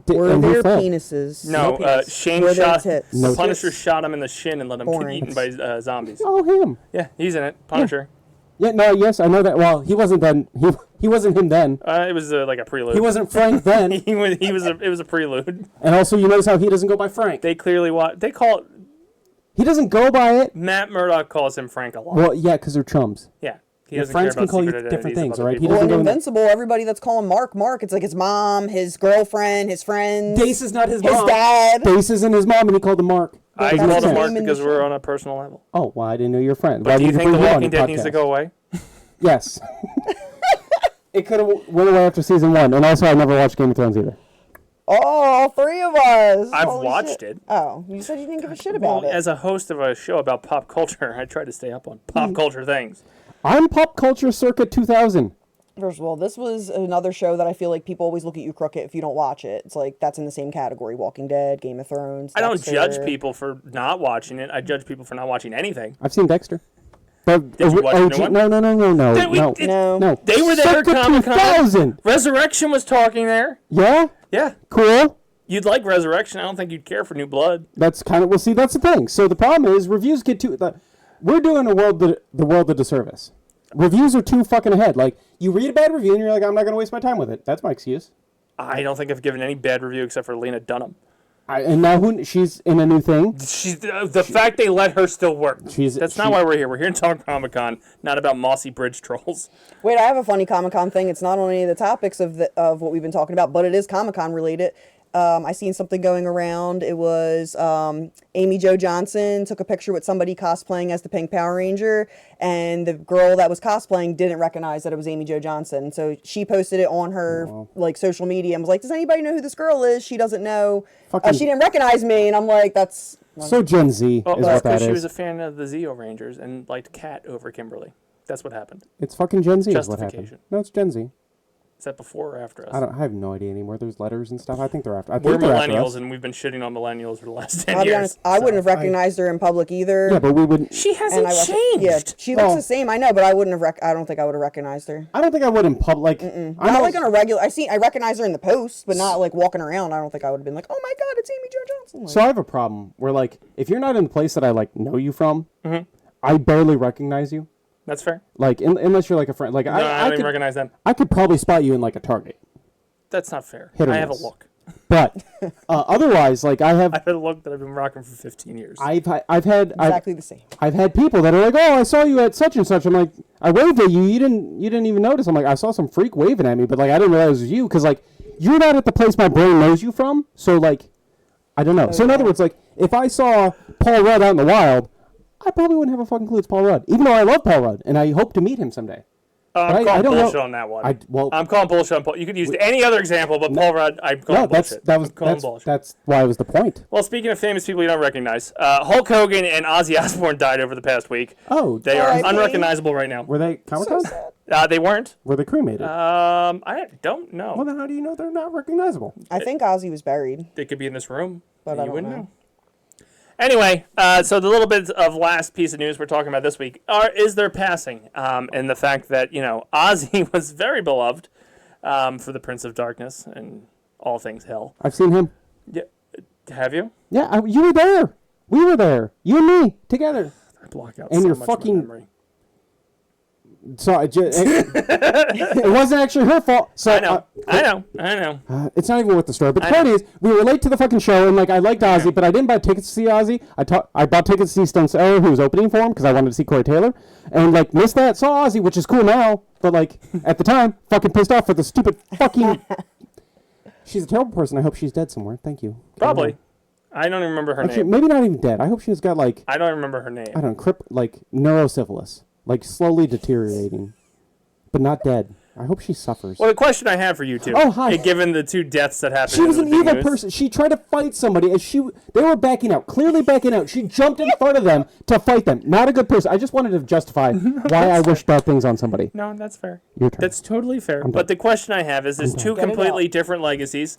Speaker 3: Were
Speaker 2: And he
Speaker 3: there
Speaker 2: failed.
Speaker 3: penises?
Speaker 1: No,
Speaker 3: penis.
Speaker 1: Shane
Speaker 3: Were there
Speaker 1: shot.
Speaker 3: tits?
Speaker 2: No
Speaker 1: Punisher
Speaker 2: tits.
Speaker 1: shot him in the shin and let him get
Speaker 3: Boring.
Speaker 1: eaten by zombies.
Speaker 2: Oh, him.
Speaker 1: Yeah, he's in it. Punisher.
Speaker 2: Yeah, no, yes, I know that. Well, he wasn't then. He wasn't him then.
Speaker 1: It was like a prelude.
Speaker 2: He wasn't Frank then.
Speaker 1: He was. It was a prelude.
Speaker 2: And also, you notice how he doesn't go by Frank.
Speaker 1: They clearly They call it.
Speaker 2: He doesn't go by it.
Speaker 1: Matt Murdock calls him Frank a lot.
Speaker 2: Well, yeah, because they're chums.
Speaker 1: Yeah. He
Speaker 2: Your
Speaker 1: doesn't
Speaker 2: friends
Speaker 1: care
Speaker 2: can
Speaker 1: about
Speaker 2: call you
Speaker 1: secret
Speaker 2: different
Speaker 1: identities
Speaker 2: things,
Speaker 1: of
Speaker 2: all
Speaker 1: other
Speaker 2: right? He
Speaker 1: people.
Speaker 3: Well,
Speaker 2: doesn't
Speaker 3: in
Speaker 2: go in
Speaker 3: Invincible, everybody that's calling Mark, it's like his mom, his girlfriend, his friends,
Speaker 2: Dace is not his
Speaker 3: his
Speaker 2: mom.
Speaker 3: dad.
Speaker 2: Dace isn't his mom, and he called him Mark.
Speaker 1: I
Speaker 3: That's
Speaker 1: called
Speaker 3: his
Speaker 1: him
Speaker 3: name
Speaker 1: Mark
Speaker 3: in the
Speaker 1: because
Speaker 3: show.
Speaker 1: we're on a personal level.
Speaker 2: Oh, well, I didn't know you're friends.
Speaker 1: But do you think The Walking Dead needs to go away?
Speaker 2: Yes. It could have went away after season 1, and also I never watched Game of Thrones either.
Speaker 3: Oh, all three of us.
Speaker 1: I've
Speaker 3: Holy
Speaker 1: watched
Speaker 3: shit.
Speaker 1: it.
Speaker 3: Oh, you said you didn't give a shit about
Speaker 1: Well,
Speaker 3: it.
Speaker 1: as a host of a show about pop culture, I try to stay up on pop culture things.
Speaker 2: I'm pop culture circa 2000.
Speaker 3: First of all, this was another show that I feel like people always look at you crooked if you don't watch it. It's like that's in the same category: Walking Dead, Game of Thrones.
Speaker 1: I don't
Speaker 3: Dexter.
Speaker 1: judge people for not watching it. I judge people for not watching anything.
Speaker 2: I've seen Dexter. But,
Speaker 1: Did you watch the new one?
Speaker 2: No.
Speaker 1: Did we-
Speaker 2: No.
Speaker 1: did-
Speaker 3: No.
Speaker 1: They were there at
Speaker 2: Circa
Speaker 1: Comic-Con.
Speaker 2: 2000.
Speaker 1: Resurrection was talking there.
Speaker 2: Yeah?
Speaker 1: Yeah.
Speaker 2: Cool.
Speaker 1: You'd like Resurrection. I don't think you'd care for New Blood.
Speaker 2: That's kind of, well, see, that's the thing. So the problem is reviews get too, we're doing the world a disservice. Reviews are too fucking ahead. Like, you read a bad review and you're like, I'm not going to waste my time with it. That's my excuse.
Speaker 1: I don't think I've given any bad review except for Lena Dunham.
Speaker 2: And now she's in a new thing.
Speaker 1: She's the fact they let her still work. That's not
Speaker 2: she-
Speaker 1: why we're here. We're here to talk Comic-Con, not about mossy bridge trolls.
Speaker 3: Wait, I have a funny Comic-Con thing. It's not on any of the topics of what we've been talking about, but it is Comic-Con related. I seen something going around. It was Amy Jo Johnson took a picture with somebody cosplaying as the Pink Power Ranger, and the girl that was cosplaying didn't recognize that it was Amy Jo Johnson. So she posted it on her like social media and was like, "Does anybody know who this girl is? She doesn't know. She didn't recognize me." And I'm like, "That's
Speaker 2: so Gen Z
Speaker 1: Well,
Speaker 2: is
Speaker 1: that's
Speaker 2: what that
Speaker 1: because
Speaker 2: is.
Speaker 1: she was a fan of the Zeo Rangers and liked Cat over Kimberly. That's what happened.
Speaker 2: It's fucking Gen Z is what happened.
Speaker 1: Justification.
Speaker 2: No, it's Gen Z.
Speaker 1: Is that before or after us?
Speaker 2: I have no idea anymore. There's letters and stuff. I think they're after. I
Speaker 1: We're
Speaker 2: think they're after
Speaker 1: millennials,
Speaker 2: us.
Speaker 1: and we've been shitting on millennials for the last 10
Speaker 3: I'll be
Speaker 1: years.
Speaker 3: honest, I wouldn't have recognized her in public either.
Speaker 2: Yeah, but we wouldn't.
Speaker 1: She hasn't
Speaker 3: And I
Speaker 1: changed.
Speaker 3: Yeah, she looks the same. I know, but I wouldn't have. I don't think I would have recognized her.
Speaker 2: I don't think I would in public. I'm
Speaker 3: Not like on a regular. I recognize her in the post, but not like walking around. I don't think I would have been like, "Oh my God, it's Amy Jo Johnson." Like,
Speaker 2: So I have a problem where, like, if you're not in the place that I like know you from, I barely recognize you.
Speaker 1: That's fair.
Speaker 2: Like, unless you're like a friend. Like,
Speaker 1: No, I don't even
Speaker 2: could,
Speaker 1: recognize them.
Speaker 2: I could probably spot you in like a Target,
Speaker 1: That's not fair.
Speaker 2: Hit or
Speaker 1: I have a
Speaker 2: miss.
Speaker 1: look.
Speaker 2: but otherwise, like,
Speaker 1: I have a look that I've been rocking for 15 years.
Speaker 2: I've had
Speaker 3: exactly the same.
Speaker 2: I've had people that are like, "Oh, I saw you at such and such." I'm like, "I waved at you. You didn't even notice." I'm like, "I saw some freak waving at me, but like I didn't realize it was you because like you're not at the place my brain knows you from." So like, I don't know. So in other words, like if I saw Paul Rudd out in the wild, I probably wouldn't have a fucking clue it's Paul Rudd, even though I love Paul Rudd and I hope to meet him someday.
Speaker 1: I'm
Speaker 2: I
Speaker 1: calling
Speaker 2: don't know-
Speaker 1: bullshit on that one. I'm calling bullshit on Paul. You could use any other example, but Paul Rudd, I'm calling
Speaker 2: No,
Speaker 1: bullshit. I'm calling bullshit.
Speaker 2: that's why it was the point.
Speaker 1: Well, speaking of famous people you don't recognize, Hulk Hogan and Ozzy Osbourne died over the past week.
Speaker 2: Oh,
Speaker 1: They are
Speaker 3: R.I.P.
Speaker 1: unrecognizable right now.
Speaker 2: were they Comic-Con?
Speaker 1: They weren't.
Speaker 2: Were they cremated?
Speaker 1: I don't know.
Speaker 2: Well, then how do you know they're not recognizable?
Speaker 3: I think Ozzy was buried.
Speaker 1: They could be in this room,
Speaker 3: But
Speaker 1: and
Speaker 3: I
Speaker 1: you
Speaker 3: don't
Speaker 1: wouldn't
Speaker 3: know.
Speaker 1: know. Anyway, so the little bit of last piece of news we're talking about this week is their passing, and the fact that Ozzy was very beloved for the Prince of Darkness and all things hell.
Speaker 2: I've seen him.
Speaker 1: Yeah, have you?
Speaker 2: Yeah, you were there. We were there. You and me together.
Speaker 1: I block out
Speaker 2: And
Speaker 1: so
Speaker 2: you're
Speaker 1: much of my
Speaker 2: fucking-
Speaker 1: memory.
Speaker 2: So it wasn't actually her fault. So
Speaker 1: I know.
Speaker 2: it's not even worth the story. But the point is, we were late to the fucking show, and like I liked Ozzy, but I didn't buy tickets to see Ozzy. I bought tickets to see Stone Sour, who was opening for him, because I wanted to see Corey Taylor, and like missed that. Saw Ozzy, which is cool now, but like at the time, fucking pissed off for the stupid fucking. She's a terrible person. I hope she's dead somewhere. Thank you.
Speaker 1: Probably. I don't even remember her
Speaker 2: Actually,
Speaker 1: name.
Speaker 2: maybe not even dead. I hope she's got like
Speaker 1: I don't remember her name.
Speaker 2: I don't know, like neurosyphilis, like slowly deteriorating, but not dead. I hope she suffers.
Speaker 1: Well, the question I have for you two,
Speaker 2: Oh, hi.
Speaker 1: given the two deaths that happened,
Speaker 2: She was
Speaker 1: in
Speaker 2: an
Speaker 1: the big
Speaker 2: evil
Speaker 1: news-
Speaker 2: person. She tried to fight somebody, and they were backing out, clearly backing out. She jumped in front of them to fight them. Not a good person. I just wanted to justify why I wish bad things on somebody.
Speaker 1: No, that's fair.
Speaker 2: Your turn.
Speaker 1: That's totally fair.
Speaker 2: done.
Speaker 1: But the question I have is, there's two
Speaker 3: Get it
Speaker 1: completely
Speaker 3: out.
Speaker 1: different legacies,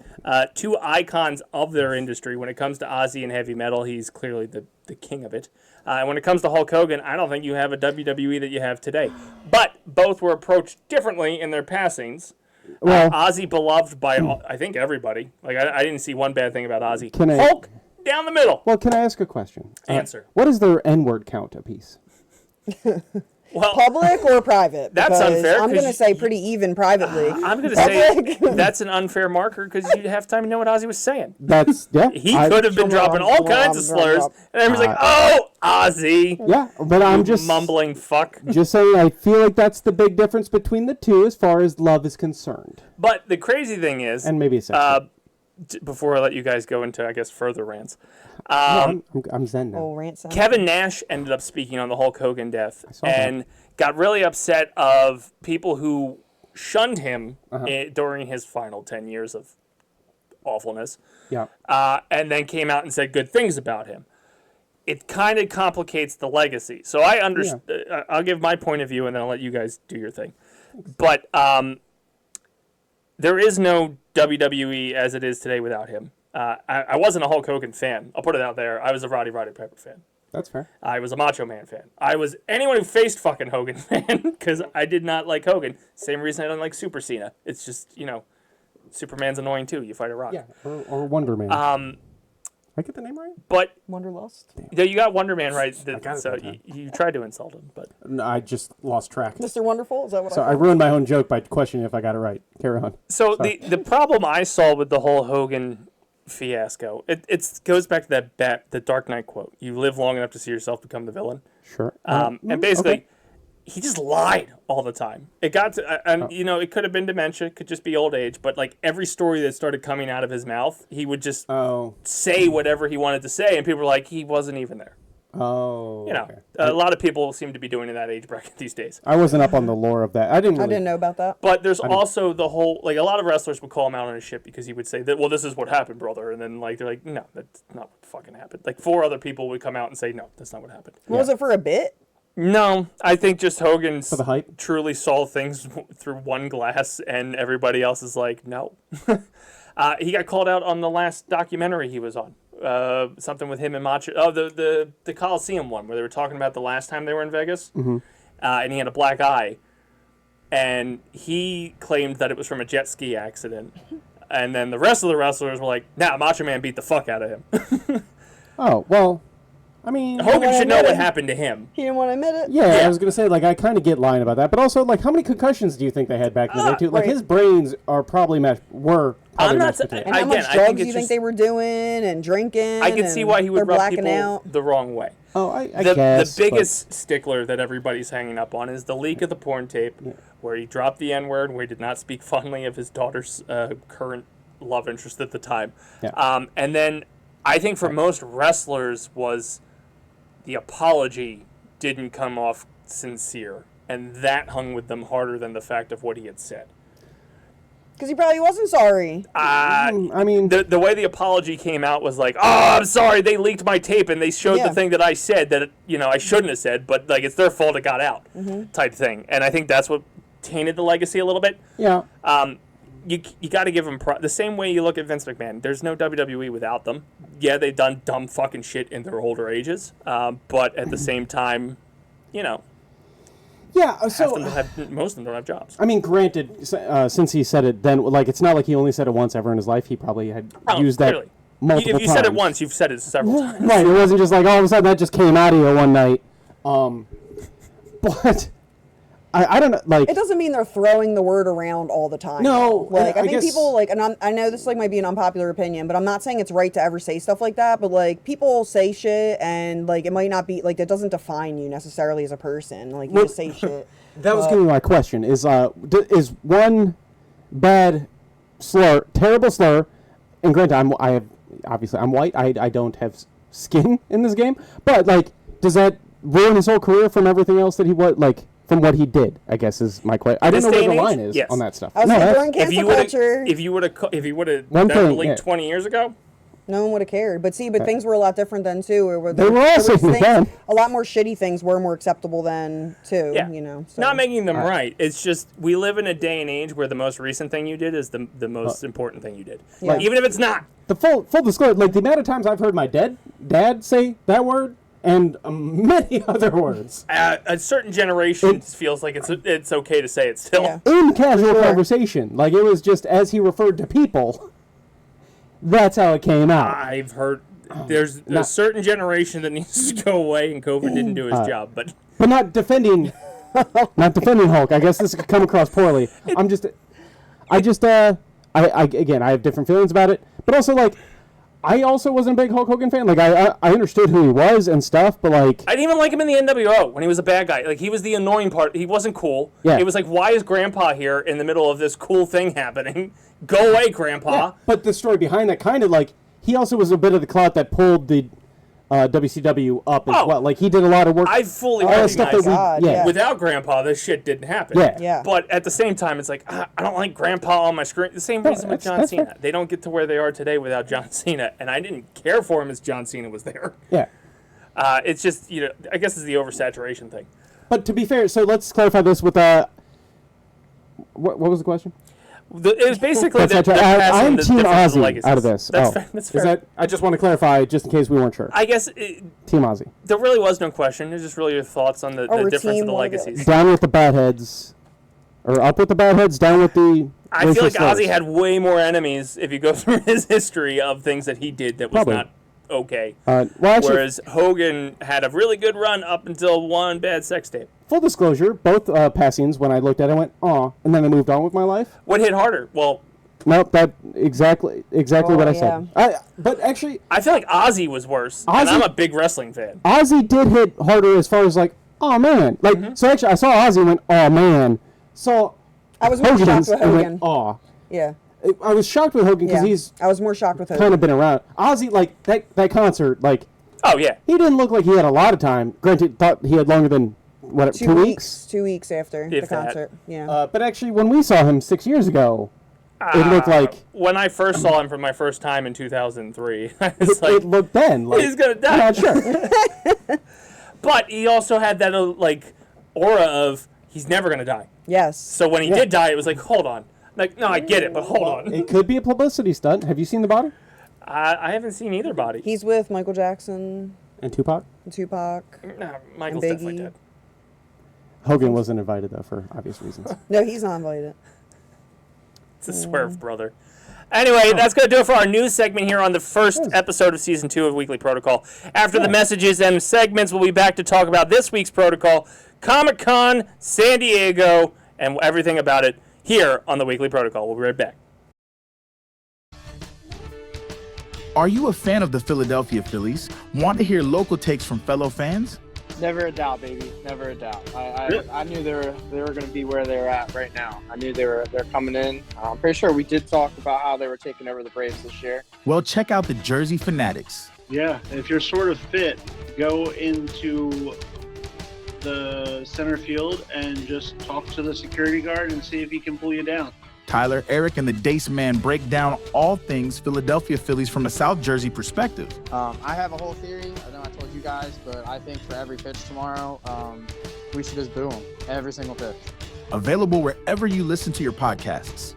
Speaker 1: two icons of their industry. When it comes to Ozzy and heavy metal, he's clearly the king of it. And when it comes to Hulk Hogan, I don't think you have a WWE that you have today. But both were approached differently in their passings.
Speaker 2: Well-
Speaker 1: Ozzy beloved by, I think, everybody. Like, I didn't see one bad thing about Ozzy.
Speaker 2: Can I-
Speaker 1: Hulk, down the middle.
Speaker 2: Well, can I ask a question?
Speaker 1: Answer.
Speaker 2: What is their N-word count apiece?
Speaker 1: Well,
Speaker 3: Public or private?
Speaker 1: That's
Speaker 3: Because
Speaker 1: unfair,
Speaker 3: I'm
Speaker 1: 'cause
Speaker 3: going to say pretty even privately.
Speaker 1: I'm going to say
Speaker 3: Public.
Speaker 1: that's an unfair marker because you have time to know what Ozzy was saying.
Speaker 2: That's yeah.
Speaker 1: He could have been dropping all kinds of slurs, and everyone's like, "Oh, Ozzy,
Speaker 2: Yeah, but I'm just
Speaker 1: mumbling fuck."
Speaker 2: just saying. I feel like that's the big difference between the two as far as love is concerned,
Speaker 1: But the crazy thing is,
Speaker 2: and maybe sex.
Speaker 1: before I let you guys go into, I guess, further rants,
Speaker 2: I'm zen now.
Speaker 3: Oh, rant sound.
Speaker 1: Kevin Nash ended up speaking on the Hulk Hogan death
Speaker 2: saw that.
Speaker 1: and got really upset of people who shunned him during his final 10 years of awfulness,
Speaker 2: Yeah.
Speaker 1: and then came out and said good things about him. It kind of complicates the legacy. So I understand. I'll give my point of view, and then I'll let you guys do your thing. But there is no WWE as it is today without him. I wasn't a Hulk Hogan fan. I'll put it out there. I was a Roddy Piper fan.
Speaker 2: That's fair.
Speaker 1: I was a Macho Man fan. I was anyone who faced fucking Hogan fan because I did not like Hogan. Same reason I don't like Super Cena. It's just, Superman's annoying too. You fight a rock.
Speaker 2: Yeah, or Wonder Man. I get the name right?
Speaker 1: But
Speaker 3: Wanderlust.
Speaker 1: yeah, you got Wonder Man right.
Speaker 2: got it
Speaker 1: So
Speaker 2: that time.
Speaker 1: you tried to insult him, but
Speaker 2: No, I just lost track.
Speaker 3: Mr. Wonderful? Is that what
Speaker 2: So I ruined my own joke by questioning if I got it right. Carry on.
Speaker 1: so the problem I saw with the whole Hogan fiasco, it goes back to the Dark Knight quote. You live long enough to see yourself become the villain.
Speaker 2: Sure.
Speaker 1: And basically,
Speaker 2: okay.
Speaker 1: he just lied all the time. It got to, and you know, it could have been dementia, it could just be old age, but like every story that started coming out of his mouth, he would just say whatever he wanted to say, and people were like, he wasn't even there.
Speaker 2: Oh,
Speaker 1: You know,
Speaker 2: okay.
Speaker 1: a lot of people seem to be doing in that age bracket these days.
Speaker 2: I wasn't up on the lore of that. I didn't
Speaker 3: know about that.
Speaker 1: But there's also the whole, like, a lot of wrestlers would call him out on his shit because he would say that, well, this is what happened, brother. And then, like, they're like, no, that's not what fucking happened. Like, 4 other people would come out and say, no, that's not what happened.
Speaker 3: Was it for a bit?
Speaker 1: No, I think just Hogan
Speaker 2: For the hype?
Speaker 1: truly saw things through one glass, and everybody else is like, no. He got called out on the last documentary he was on. Something with him and Macho. Oh, the Coliseum one where they were talking about the last time they were in Vegas, and he had a black eye, and he claimed that it was from a jet ski accident, and then the rest of the wrestlers were like, "Nah, Macho Man beat the fuck out of him."
Speaker 2: Oh, well, I mean...
Speaker 1: Hogan should know what happened to him.
Speaker 3: He didn't want to admit it?
Speaker 2: Yeah, I was going to say, like, I kind of get lying about that. But also, like, how many concussions do you think they had back in the day, too? Like,
Speaker 3: right.
Speaker 2: his brains are probably probably
Speaker 1: I'm not
Speaker 2: mashed
Speaker 1: sa-
Speaker 2: potatoes.
Speaker 3: And how
Speaker 1: Again,
Speaker 3: much
Speaker 1: I
Speaker 3: drugs
Speaker 1: think
Speaker 3: do
Speaker 1: it's
Speaker 3: you think
Speaker 1: just-
Speaker 3: they were doing and drinking?
Speaker 1: I can see why he would
Speaker 3: they're
Speaker 1: rub
Speaker 3: blacking
Speaker 1: people
Speaker 3: out.
Speaker 1: the wrong way.
Speaker 2: Oh, I
Speaker 1: The
Speaker 2: guess.
Speaker 1: biggest stickler that everybody's hanging up on is the leak of the porn tape where he dropped the N-word, where he did not speak fondly of his daughter's current love interest at the time.
Speaker 2: Yeah.
Speaker 1: And then I think for most wrestlers was the apology didn't come off sincere, and that hung with them harder than the fact of what he had said.
Speaker 3: Because he probably wasn't sorry.
Speaker 2: I mean...
Speaker 1: The way the apology came out was like, oh, I'm sorry, they leaked my tape and they showed
Speaker 3: Yeah.
Speaker 1: the thing that I said that, you know, I shouldn't have said, but, like, it's their fault it got out type thing. And I think that's what tainted the legacy a little bit.
Speaker 2: yeah.
Speaker 1: You got to give them the same way you look at Vince McMahon. There's no WWE without them. Yeah, they've done dumb fucking shit in their older ages, but at the same time, you know,
Speaker 2: Yeah, so...
Speaker 1: most of them don't have jobs.
Speaker 2: I mean, granted, since he said it then, like, it's not like he only said it once ever in his life. He probably had used that
Speaker 1: Clearly.
Speaker 2: multiple
Speaker 1: If you
Speaker 2: times.
Speaker 1: said it once, you've said it several times.
Speaker 2: Right, it wasn't just like, all of a sudden that just came out of you one night. But... I don't know, like...
Speaker 3: It doesn't mean they're throwing the word around all the time.
Speaker 2: No,
Speaker 3: Like,
Speaker 2: I
Speaker 3: I think
Speaker 2: guess-
Speaker 3: people, like, and I know this, like, might be an unpopular opinion, but I'm not saying it's right to ever say stuff like that, but, like, people say shit, and, like, it might not be, like, that doesn't define you necessarily as a person. Like, you just say shit.
Speaker 2: That was going to be my question. Is one bad slur, terrible slur, and granted, I'm white. I don't have skin in this game, but like, does that ruin his whole career from everything else that he from what he did? I guess is my question. I don't know
Speaker 1: This
Speaker 2: where
Speaker 1: day
Speaker 2: the
Speaker 1: and
Speaker 2: line
Speaker 1: age?
Speaker 2: is
Speaker 1: Yes.
Speaker 2: on that stuff.
Speaker 3: I was
Speaker 2: No,
Speaker 3: like,
Speaker 2: that's-
Speaker 3: during cancel culture,
Speaker 1: if you would have
Speaker 2: One
Speaker 1: done
Speaker 2: thing,
Speaker 1: the leak
Speaker 2: yeah.
Speaker 1: 20 years ago,
Speaker 3: no one would have cared. But things were a lot different then, too. Where
Speaker 2: They were
Speaker 3: there
Speaker 2: also
Speaker 3: was things-
Speaker 2: then.
Speaker 3: A lot more shitty things were more acceptable then, too,
Speaker 1: yeah,
Speaker 3: you know. So.
Speaker 1: not making them right. It's just we live in a day and age where the most recent thing you did is the most important thing you did,
Speaker 3: Yeah.
Speaker 1: even if it's not.
Speaker 2: The full disclosure, like the amount of times I've heard my dad say that word and many other words
Speaker 1: A certain generation feels like it's okay to say it still.
Speaker 3: Yeah.
Speaker 2: in casual
Speaker 3: sure.
Speaker 2: conversation. Like it was just as he referred to people. That's how it came out.
Speaker 1: I've heard there's a certain generation that needs to go away, and COVID didn't do his job. But
Speaker 2: But not defending Hulk. I guess this could come across poorly. Again, I have different feelings about it. But also, like, I also wasn't a big Hulk Hogan fan. Like, I understood who he was and stuff, but like,
Speaker 1: I didn't even like him in the NWO when he was a bad guy. Like, he was the annoying part. He wasn't cool.
Speaker 2: Yeah.
Speaker 1: It was like, why is Grandpa here in the middle of this cool thing happening? Go away, Grandpa.
Speaker 2: yeah. But the story behind that kind of like he also was a bit of the clout that pulled the WCW up as
Speaker 1: Oh.
Speaker 2: well. Like he did a lot of work.
Speaker 1: I fully
Speaker 2: all the stuff
Speaker 1: recognize
Speaker 2: that we,
Speaker 3: God,
Speaker 2: yeah.
Speaker 3: yeah.
Speaker 1: Without Grandpa, this shit didn't happen.
Speaker 2: Yeah.
Speaker 3: Yeah.
Speaker 1: But at the same time, it's like, I don't like Grandpa on my screen. The same reason with John
Speaker 2: that's
Speaker 1: Cena.
Speaker 2: fair.
Speaker 1: They don't get to where they are today without John Cena. And I didn't care for him as John Cena was there.
Speaker 2: Yeah.
Speaker 1: It's just, I guess it's the oversaturation thing.
Speaker 2: But to be fair, so let's clarify this with what was the question?
Speaker 1: It was basically
Speaker 2: That's
Speaker 1: the
Speaker 2: right.
Speaker 1: passing
Speaker 2: I'm
Speaker 1: the
Speaker 2: Team
Speaker 1: difference of the
Speaker 2: Ozzy
Speaker 1: legacies.
Speaker 2: out of this.
Speaker 1: That's fair. That's fair.
Speaker 2: Is that? I just want to clarify, just in case we weren't sure.
Speaker 1: I guess
Speaker 2: Team Ozzy.
Speaker 1: there really was no question. It's just really your thoughts on the
Speaker 3: we're
Speaker 1: difference of
Speaker 3: team
Speaker 1: the
Speaker 3: one of
Speaker 1: legacies.
Speaker 2: Down with the bad heads, or up with the bad heads, down with the.
Speaker 1: I feel
Speaker 2: racial
Speaker 1: like
Speaker 2: slurs.
Speaker 1: Ozzy had way more enemies if you go through his history of things that he did that was
Speaker 2: Probably.
Speaker 1: not okay.
Speaker 2: Well, actually,
Speaker 1: Whereas Hogan had a really good run up until one bad sex tape.
Speaker 2: full disclosure, both passings, when I looked at it, I went, aw, and then I moved on with my life.
Speaker 1: What hit harder? Well,
Speaker 2: Nope, that exactly what I
Speaker 3: yeah.
Speaker 2: said. But actually,
Speaker 1: I feel like Ozzy was worse, and
Speaker 2: Ozzy-
Speaker 1: I'm a big wrestling fan.
Speaker 2: Ozzy did hit harder as far as like oh man. Like, so actually, I saw Ozzy and went, oh man. So
Speaker 3: I was more shocked with
Speaker 2: and
Speaker 3: Hogan.
Speaker 2: went, oh.
Speaker 3: Yeah.
Speaker 2: I was shocked with Hogan because he's
Speaker 3: I was more shocked with Hogan.
Speaker 2: kind of been around. Ozzy, like, that concert, like,
Speaker 1: Oh, yeah.
Speaker 2: he didn't look like he had a lot of time. Granted, thought he had longer than, what, 2 weeks?
Speaker 3: 2 weeks after
Speaker 1: If
Speaker 3: the
Speaker 1: that.
Speaker 3: concert. Yeah.
Speaker 2: But actually, when we saw him 6 years ago, it looked like...
Speaker 1: When I first saw him for my first time in 2003, I was
Speaker 2: It looked then like...
Speaker 1: he's going to die.
Speaker 2: I'm not sure.
Speaker 1: But he also had that, like, aura of he's never going to die.
Speaker 3: Yes.
Speaker 1: So when he did die, it was like, hold on. Like, no, I get it, but hold on.
Speaker 2: It could be a publicity stunt. Have you seen the body?
Speaker 1: I haven't seen either body.
Speaker 3: He's with Michael Jackson
Speaker 2: And Tupac?
Speaker 3: and Tupac.
Speaker 1: No, Michael's
Speaker 3: And
Speaker 1: definitely
Speaker 3: Biggie.
Speaker 1: dead.
Speaker 2: Hogan wasn't invited, though, for obvious reasons.
Speaker 3: No, he's not invited.
Speaker 1: It's a swerve, brother. Anyway, that's going to do it for our news segment here on the first episode of Season 2 of Weekly Protocol. After the messages and segments, we'll be back to talk about this week's protocol, Comic-Con, San Diego, and everything about it here on the Weekly Protocol. We'll be right back.
Speaker 4: Are you a fan of the Philadelphia Phillies? Want to hear local takes from fellow fans?
Speaker 5: Never a doubt, baby. Never a doubt. I knew they were going to be where they're at right now. I knew they're coming in. I'm pretty sure we did talk about how they were taking over the Braves this year.
Speaker 4: Well, check out the Jersey Fanatics.
Speaker 6: Yeah, if you're sort of fit, go into the center field and just talk to the security guard and see if he can pull you down.
Speaker 4: Tyler, Eric, and the Dace Man break down all things Philadelphia Phillies from a South Jersey perspective.
Speaker 5: I have a whole theory. I know I told you guys, but I think for every pitch tomorrow, we should just boo them. Every single pitch.
Speaker 4: Available wherever you listen to your podcasts.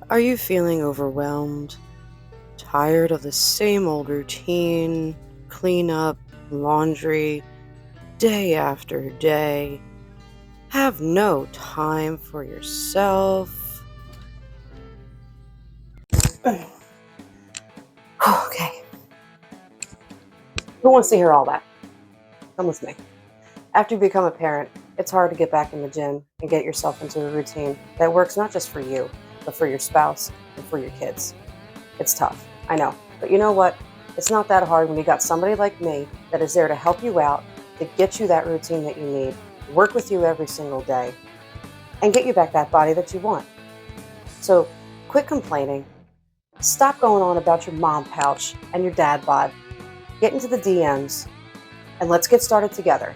Speaker 7: Are you feeling overwhelmed? Tired of the same old routine, cleanup, laundry, day after day? Have no time for yourself? Okay. Who wants to hear all that? Come with me. After you become a parent, it's hard to get back in the gym and get yourself into a routine that works not just for you, but for your spouse and for your kids. It's tough, I know. But you know what? It's not that hard when you got somebody like me that is there to help you out, to get you that routine that you need, work with you every single day, and get you back that body that you want. So quit complaining. Stop going on about your mom pouch and your dad bod. Get into the DMs, and let's get started together.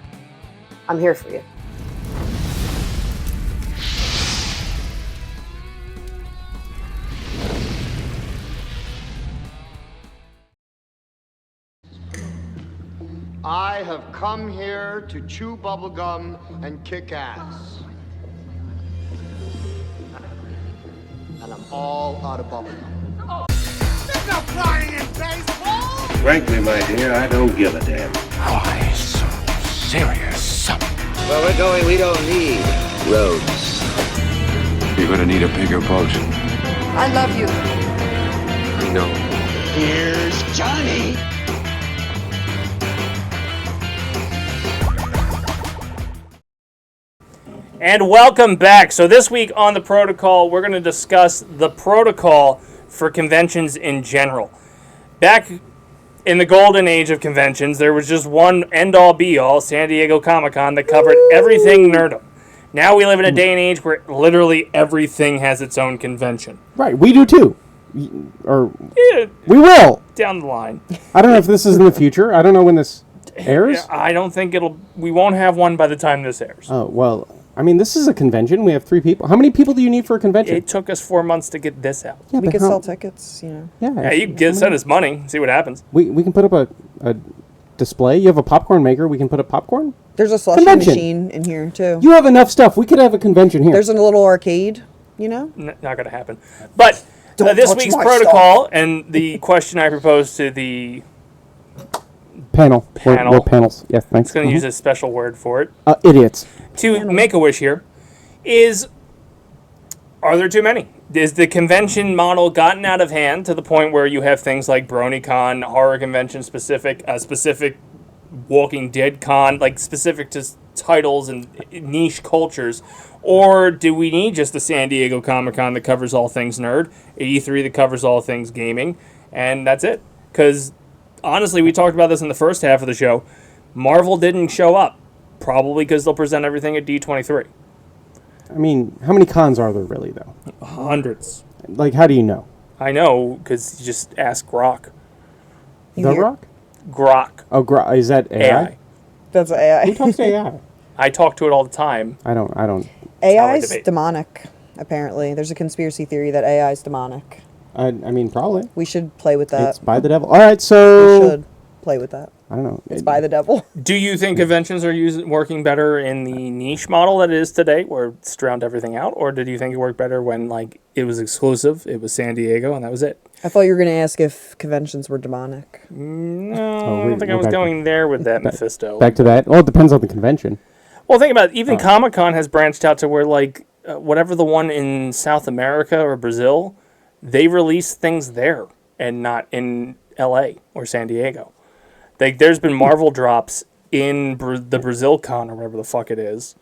Speaker 7: I'm here for you.
Speaker 8: I have come here to chew bubblegum and kick ass. And I'm all out of bubblegum.
Speaker 9: There's no crying in baseball!
Speaker 10: Frankly, my dear, I don't give a damn.
Speaker 9: Why so serious?
Speaker 10: Where we're going, we don't need roads.
Speaker 11: You're gonna need a bigger boat.
Speaker 7: I love you.
Speaker 11: I know.
Speaker 9: Here's Johnny!
Speaker 1: And welcome back. So this week on the protocol, we're going to discuss the protocol for conventions in general. Back in the golden age of conventions, there was just one end-all be-all, San Diego Comic-Con, that covered everything nerdom. Now we live in a day and age where literally everything has its own convention.
Speaker 2: Right, we do too. Or
Speaker 1: Yeah,
Speaker 2: we will.
Speaker 1: down the line.
Speaker 2: I don't know if this is in the future. I don't know when this airs.
Speaker 1: I don't think we won't have one by the time this airs.
Speaker 2: Oh, well, I mean, this is a convention. We have 3 people. How many people do you need for a convention?
Speaker 1: It took us 4 months to get this out.
Speaker 2: Yeah,
Speaker 3: We
Speaker 2: but
Speaker 3: could
Speaker 2: how-
Speaker 3: sell tickets, you know.
Speaker 1: Yeah, you can send us money, see what happens.
Speaker 2: We can put up a display. You have a popcorn maker. We can put up popcorn.
Speaker 3: There's a slushy
Speaker 2: Convention.
Speaker 3: machine in here, too.
Speaker 2: You have enough stuff. We could have a convention here.
Speaker 3: There's a little arcade, you know?
Speaker 1: Not going to happen. But
Speaker 3: Don't
Speaker 1: this
Speaker 3: touch
Speaker 1: week's
Speaker 3: my
Speaker 1: protocol and the question I proposed to the...
Speaker 2: panel.
Speaker 1: Panel.
Speaker 2: We're panels. Yes, thanks.
Speaker 1: It's going to use a special word for it.
Speaker 2: Idiots.
Speaker 1: To make a wish here is... Are there too many? Is the convention model gotten out of hand to the point where you have things like BronyCon, horror convention specific, specific Walking Dead con, like specific to titles and niche cultures, or do we need just the San Diego Comic-Con that covers all things nerd, E3 that covers all things gaming, and that's it? Because honestly, we talked about this in the first half of the show. Marvel didn't show up, probably because they'll present everything at D23.
Speaker 2: I mean, how many cons are there really, though?
Speaker 1: Hundreds.
Speaker 2: Like, how do you know?
Speaker 1: I know, because you just ask Grok.
Speaker 2: The Rock?
Speaker 1: Grok.
Speaker 2: Oh, is that AI?
Speaker 3: That's AI.
Speaker 2: Who talks to AI?
Speaker 1: I talk to it all the time.
Speaker 2: I don't.
Speaker 3: AI's demonic, apparently. There's a conspiracy theory that AI is demonic.
Speaker 2: I mean, probably.
Speaker 3: We should play with that.
Speaker 2: It's by the devil. All right, so...
Speaker 3: We should play with that.
Speaker 2: I don't know.
Speaker 3: It's by the devil.
Speaker 1: Do you think conventions are working better in the niche model that it is today, where it's drowned everything out, or did you think it worked better when like it was exclusive, it was San Diego, and that was it?
Speaker 3: I thought you were going to ask if conventions were demonic.
Speaker 1: No, I don't think I was going there with that, Mephisto.
Speaker 2: Back to that. Well, it depends on the convention.
Speaker 1: Well, think about it. Even Comic-Con has branched out to where, like, whatever the one in South America or Brazil, they release things there and not in L.A. or San Diego. Like, there's been Marvel drops in the Brazil Con or whatever the fuck it is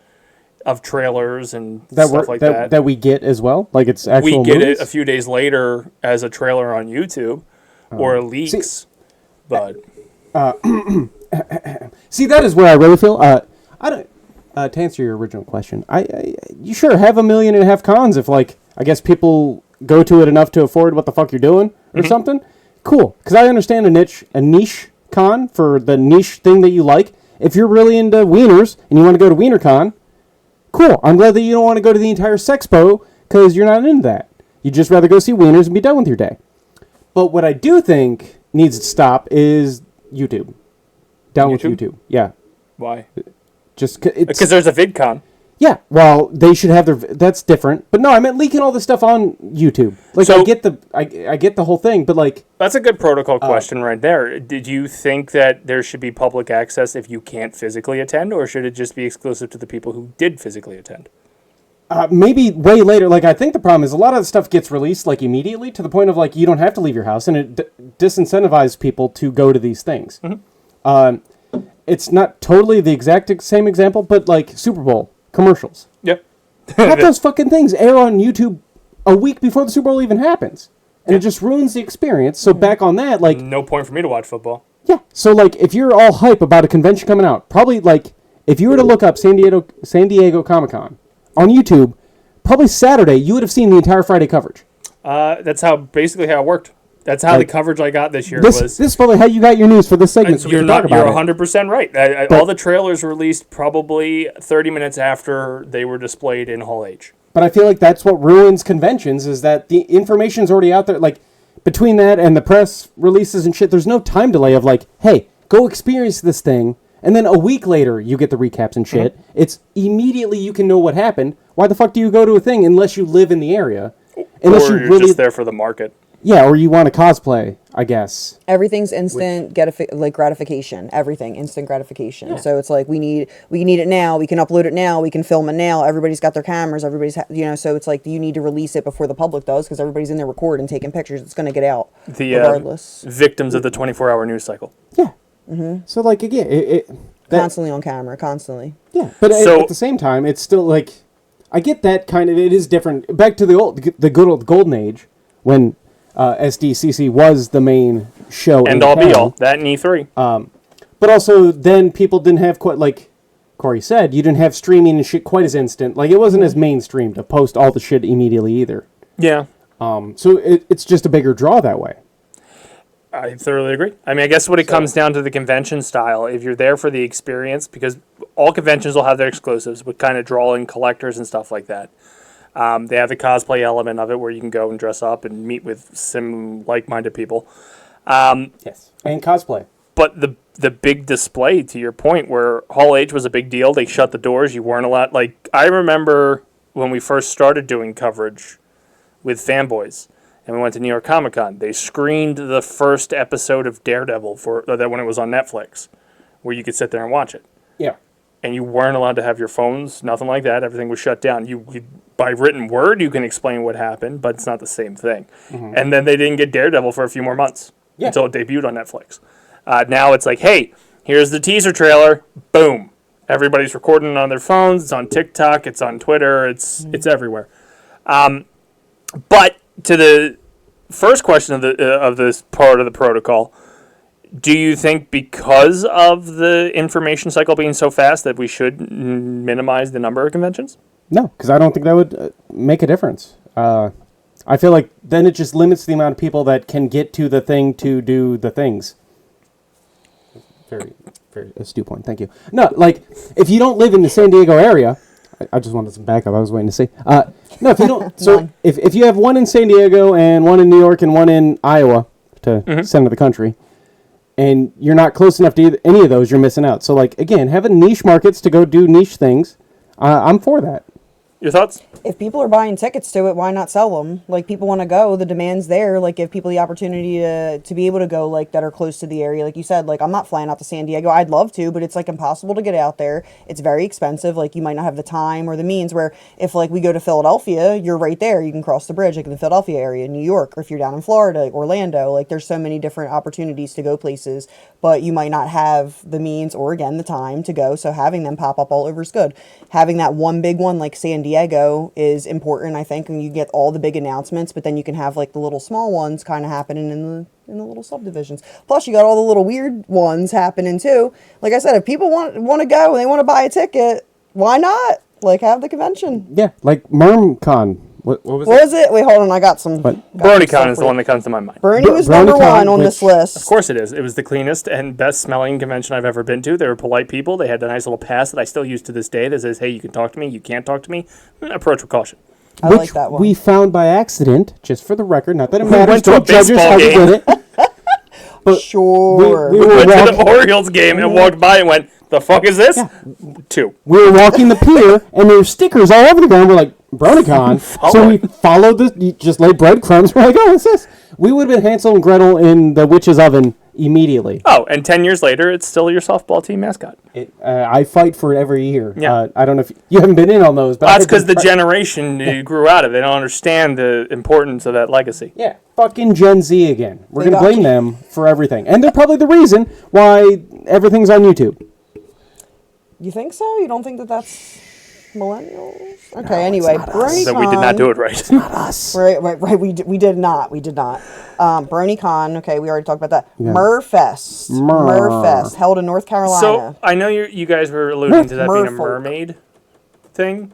Speaker 1: of trailers and stuff like that.
Speaker 2: That we get as well? Like, it's actual
Speaker 1: We get
Speaker 2: movies?
Speaker 1: it a few days later as a trailer on YouTube or leaks. But
Speaker 2: see, that is where I really feel... I don't... to answer your original question, you sure have 1.5 million cons if, like, I guess people go to it enough to afford what the fuck you're doing or something. Cool, because I understand a niche con for the niche thing that you like. If you're really into wieners and you want to go to WienerCon, cool. I'm glad that you don't want to go to the entire Sexpo because you're not into that. You'd just rather go see wieners and be done with your day. But what I do think needs to stop is YouTube. Down with YouTube. Yeah.
Speaker 1: Why?
Speaker 2: Just
Speaker 1: because there's a VidCon.
Speaker 2: Yeah, well, they should have their... That's different. But no, I meant leaking all this stuff on YouTube. Like, so, I get the whole thing, but like...
Speaker 1: That's a good protocol question right there. Did you think that there should be public access if you can't physically attend, or should it just be exclusive to the people who did physically attend?
Speaker 2: Maybe way later. Like, I think the problem is a lot of the stuff gets released, like, immediately to the point of, like, you don't have to leave your house, and it disincentivizes people to go to these things. It's not totally the exact same example, but, like, Super Bowl commercials.
Speaker 1: Yep.
Speaker 2: Half those fucking things air on YouTube a week before the Super Bowl even happens. And it just ruins the experience. So back on that, like...
Speaker 1: No point for me to watch football.
Speaker 2: Yeah. So, like, if you're all hype about a convention coming out, probably, like, if you were to look up San Diego Comic-Con on YouTube, probably Saturday, you would have seen the entire Friday coverage.
Speaker 1: That's basically how it worked. That's how the coverage I got this year was.
Speaker 2: This is probably how you got your news for this segment. So
Speaker 1: you're 100% right. All the trailers released probably 30 minutes after they were displayed in Hall H.
Speaker 2: But I feel like that's what ruins conventions, is that the information's already out there. Like, between that and the press releases and shit, there's no time delay of like, hey, go experience this thing, and then a week later you get the recaps and shit. It's immediately you can know what happened. Why the fuck do you go to a thing unless you live in the area? Unless
Speaker 1: or you're just there for the market.
Speaker 2: Yeah, or you want to cosplay, I guess.
Speaker 3: Everything's instant gratification. Everything instant gratification. Yeah. So it's like we need it now. We can upload it now. We can film it now. Everybody's got their cameras. Everybody's so it's like you need to release it before the public does because everybody's in there recording, taking pictures. It's going to get out regardless.
Speaker 1: Victims of the 24-hour news cycle.
Speaker 2: Yeah. So like again,
Speaker 3: constantly on camera, constantly.
Speaker 2: Yeah, but at the same time, it's still like I get that kind of. It is different. Back to the good old golden age when. SDCC was the main show.
Speaker 1: And all be all. That and E3.
Speaker 2: But also, then people didn't have quite, like Cori said, you didn't have streaming and shit quite as instant. Like, it wasn't as mainstream to post all the shit immediately either.
Speaker 1: Yeah.
Speaker 2: So it's just a bigger draw that way.
Speaker 1: I thoroughly agree. I mean, I guess what it comes down to the convention style. If you're there for the experience, because all conventions will have their exclusives, but kind of draw in collectors and stuff like that. They have the cosplay element of it where you can go and dress up and meet with some like-minded people.
Speaker 2: Yes, and cosplay.
Speaker 1: But the big display, to your point, where Hall H was a big deal, they shut the doors, you weren't allowed... Like, I remember when we first started doing coverage with Fanboys, and we went to New York Comic Con, they screened the first episode of Daredevil that when it was on Netflix, where you could sit there and watch it.
Speaker 2: Yeah.
Speaker 1: And you weren't allowed to have your phones, nothing like that. Everything was shut down. You by written word, you can explain what happened, but it's not the same thing. And then they didn't get Daredevil for a few more months until it debuted on Netflix. Now it's like, hey, here's the teaser trailer. Boom. Everybody's recording it on their phones. It's on TikTok. It's on Twitter. It's everywhere. But to the first question of this part of the protocol, do you think because of the information cycle being so fast that we should minimize the number of conventions?
Speaker 2: No, because I don't think that would make a difference. I feel like then it just limits the amount of people that can get to the thing to do the things. Very, very astute point. Thank you. No, like, if you don't live in the San Diego area, I just wanted some backup. I was waiting to see. No, if you don't, so if you have one in San Diego and one in New York and one in Iowa to center of the country, and you're not close enough to any of those, you're missing out. So, like, again, having niche markets to go do niche things, I'm for that.
Speaker 1: Your thoughts?
Speaker 3: If people are buying tickets to it, why not sell them? Like, people want to go, the demand's there. Like, give people the opportunity to be able to go, like, that are close to the area. Like you said, like, I'm not flying out to San Diego. I'd love to, but it's, like, impossible to get out there. It's very expensive. Like, you might not have the time or the means, where if, like, we go to Philadelphia, you're right there. You can cross the bridge, like, in the Philadelphia area, New York, or if you're down in Florida, Orlando. Like, there's so many different opportunities to go places, but you might not have the means or, again, the time to go. So having them pop up all over is good. Having that one big one like San Diego is important, I think, and you get all the big announcements, but then you can have like the little small ones kind of happening in the little subdivisions. Plus, you got all the little weird ones happening too. Like I said, if people want to go and they want to buy a ticket, why not? Like, have the convention.
Speaker 2: Yeah, like MermCon. What was
Speaker 3: it? Wait, hold on. I got some.
Speaker 1: BronyCon is the one that comes to my mind.
Speaker 3: Brony was number one on this list.
Speaker 1: Of course it is. It was the cleanest and best smelling convention I've ever been to. They were polite people. They had a nice little pass that I still use to this day that says, hey, you can talk to me, you can't talk to me. Approach with caution.
Speaker 3: I
Speaker 2: Which
Speaker 3: like that one.
Speaker 2: we found by accident, just for the record. Not that it
Speaker 1: We
Speaker 2: matters.
Speaker 1: went to a
Speaker 2: Don't judge us
Speaker 1: baseball
Speaker 2: how we
Speaker 1: game.
Speaker 2: did it. But
Speaker 3: sure.
Speaker 2: we
Speaker 1: We
Speaker 2: were
Speaker 1: went to
Speaker 2: walking,
Speaker 1: the Orioles game and walked by and went, the fuck is this?
Speaker 2: Yeah.
Speaker 1: 2.
Speaker 2: we were walking the pier, and there were stickers all over the ground. We're like, BronyCon. So we followed you just laid breadcrumbs. We're like, oh, what's this? We would have been Hansel and Gretel in the witch's oven immediately.
Speaker 1: Oh, and 10 years later, it's still your softball team mascot.
Speaker 2: I fight for it every year.
Speaker 1: Yeah.
Speaker 2: I don't know if you haven't been in on those. But
Speaker 1: Well, that's because the generation grew out of it. They don't understand the importance of that legacy.
Speaker 2: Yeah, fucking Gen Z again. We're
Speaker 3: They
Speaker 2: going to
Speaker 3: got
Speaker 2: blame
Speaker 3: you.
Speaker 2: them for everything. And they're probably the reason why everything's on YouTube.
Speaker 3: You think so? You don't think that that's millennials? Okay, anyway. BronyCon.
Speaker 1: So we did not do it right.
Speaker 2: Not us.
Speaker 3: Right. We did not. BronyCon. Okay, we already talked about that.
Speaker 2: Yeah.
Speaker 3: Murfest. Murfest held in North Carolina.
Speaker 1: So I know you guys were alluding to that being a
Speaker 3: Merfolk.
Speaker 1: mermaid thing.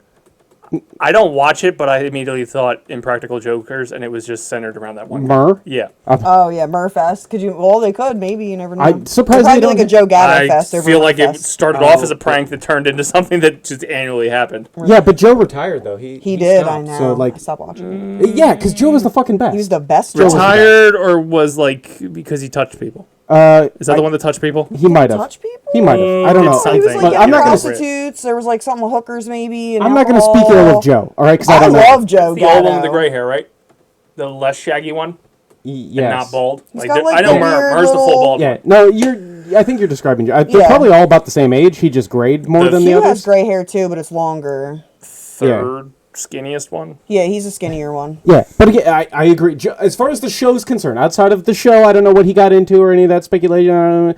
Speaker 1: I don't watch it, but I immediately thought Impractical Jokers, and it was just centered around that one.
Speaker 2: Mer?
Speaker 1: Yeah.
Speaker 3: Oh yeah, Murfest. Could you? Well, they could. Maybe you never know.
Speaker 2: I'm surprised
Speaker 3: They're
Speaker 2: they
Speaker 3: probably
Speaker 2: don't-
Speaker 3: like a Joe Gatto
Speaker 1: I
Speaker 3: fest. over
Speaker 1: feel like it
Speaker 3: Murfest.
Speaker 1: started off as a prank that turned into something that just annually happened.
Speaker 2: Yeah, but Joe retired, though. He
Speaker 3: did.
Speaker 2: stopped.
Speaker 3: I know.
Speaker 2: So, like,
Speaker 3: I stopped watching it.
Speaker 2: yeah, because Joe was the fucking best.
Speaker 3: He was the best. Joe.
Speaker 1: Retired or was like because he touched people? Is that the one that touched people?
Speaker 2: He might have.
Speaker 3: Touch people?
Speaker 2: He might have. I don't know.
Speaker 1: It's
Speaker 3: He was
Speaker 1: something.
Speaker 3: like
Speaker 2: But I'm not gonna-
Speaker 3: prostitutes. There was like something with hookers maybe. And
Speaker 2: I'm not going to speak ill of Joe, all right? Because I
Speaker 3: I
Speaker 2: don't know.
Speaker 3: love Joe
Speaker 1: The old one
Speaker 3: Gatto.
Speaker 1: with the gray hair, right? The less shaggy one,
Speaker 2: Yes.
Speaker 1: and not bald.
Speaker 3: He's
Speaker 1: Like,
Speaker 3: got, like,
Speaker 1: I know
Speaker 3: the
Speaker 1: Mer's
Speaker 3: weird
Speaker 1: the full
Speaker 3: little-
Speaker 1: bald
Speaker 2: Yeah.
Speaker 1: one.
Speaker 2: No, I think you're describing Joe. They're
Speaker 3: Yeah.
Speaker 2: probably all about the same age. He just grayed more than the
Speaker 3: Hugh has
Speaker 2: others.
Speaker 3: gray hair too, but it's longer.
Speaker 1: Third skinniest one.
Speaker 3: Yeah, he's a skinnier one.
Speaker 2: Yeah, but again, I agree. As far as the show's concerned, outside of the show, I don't know what he got into or any of that speculation.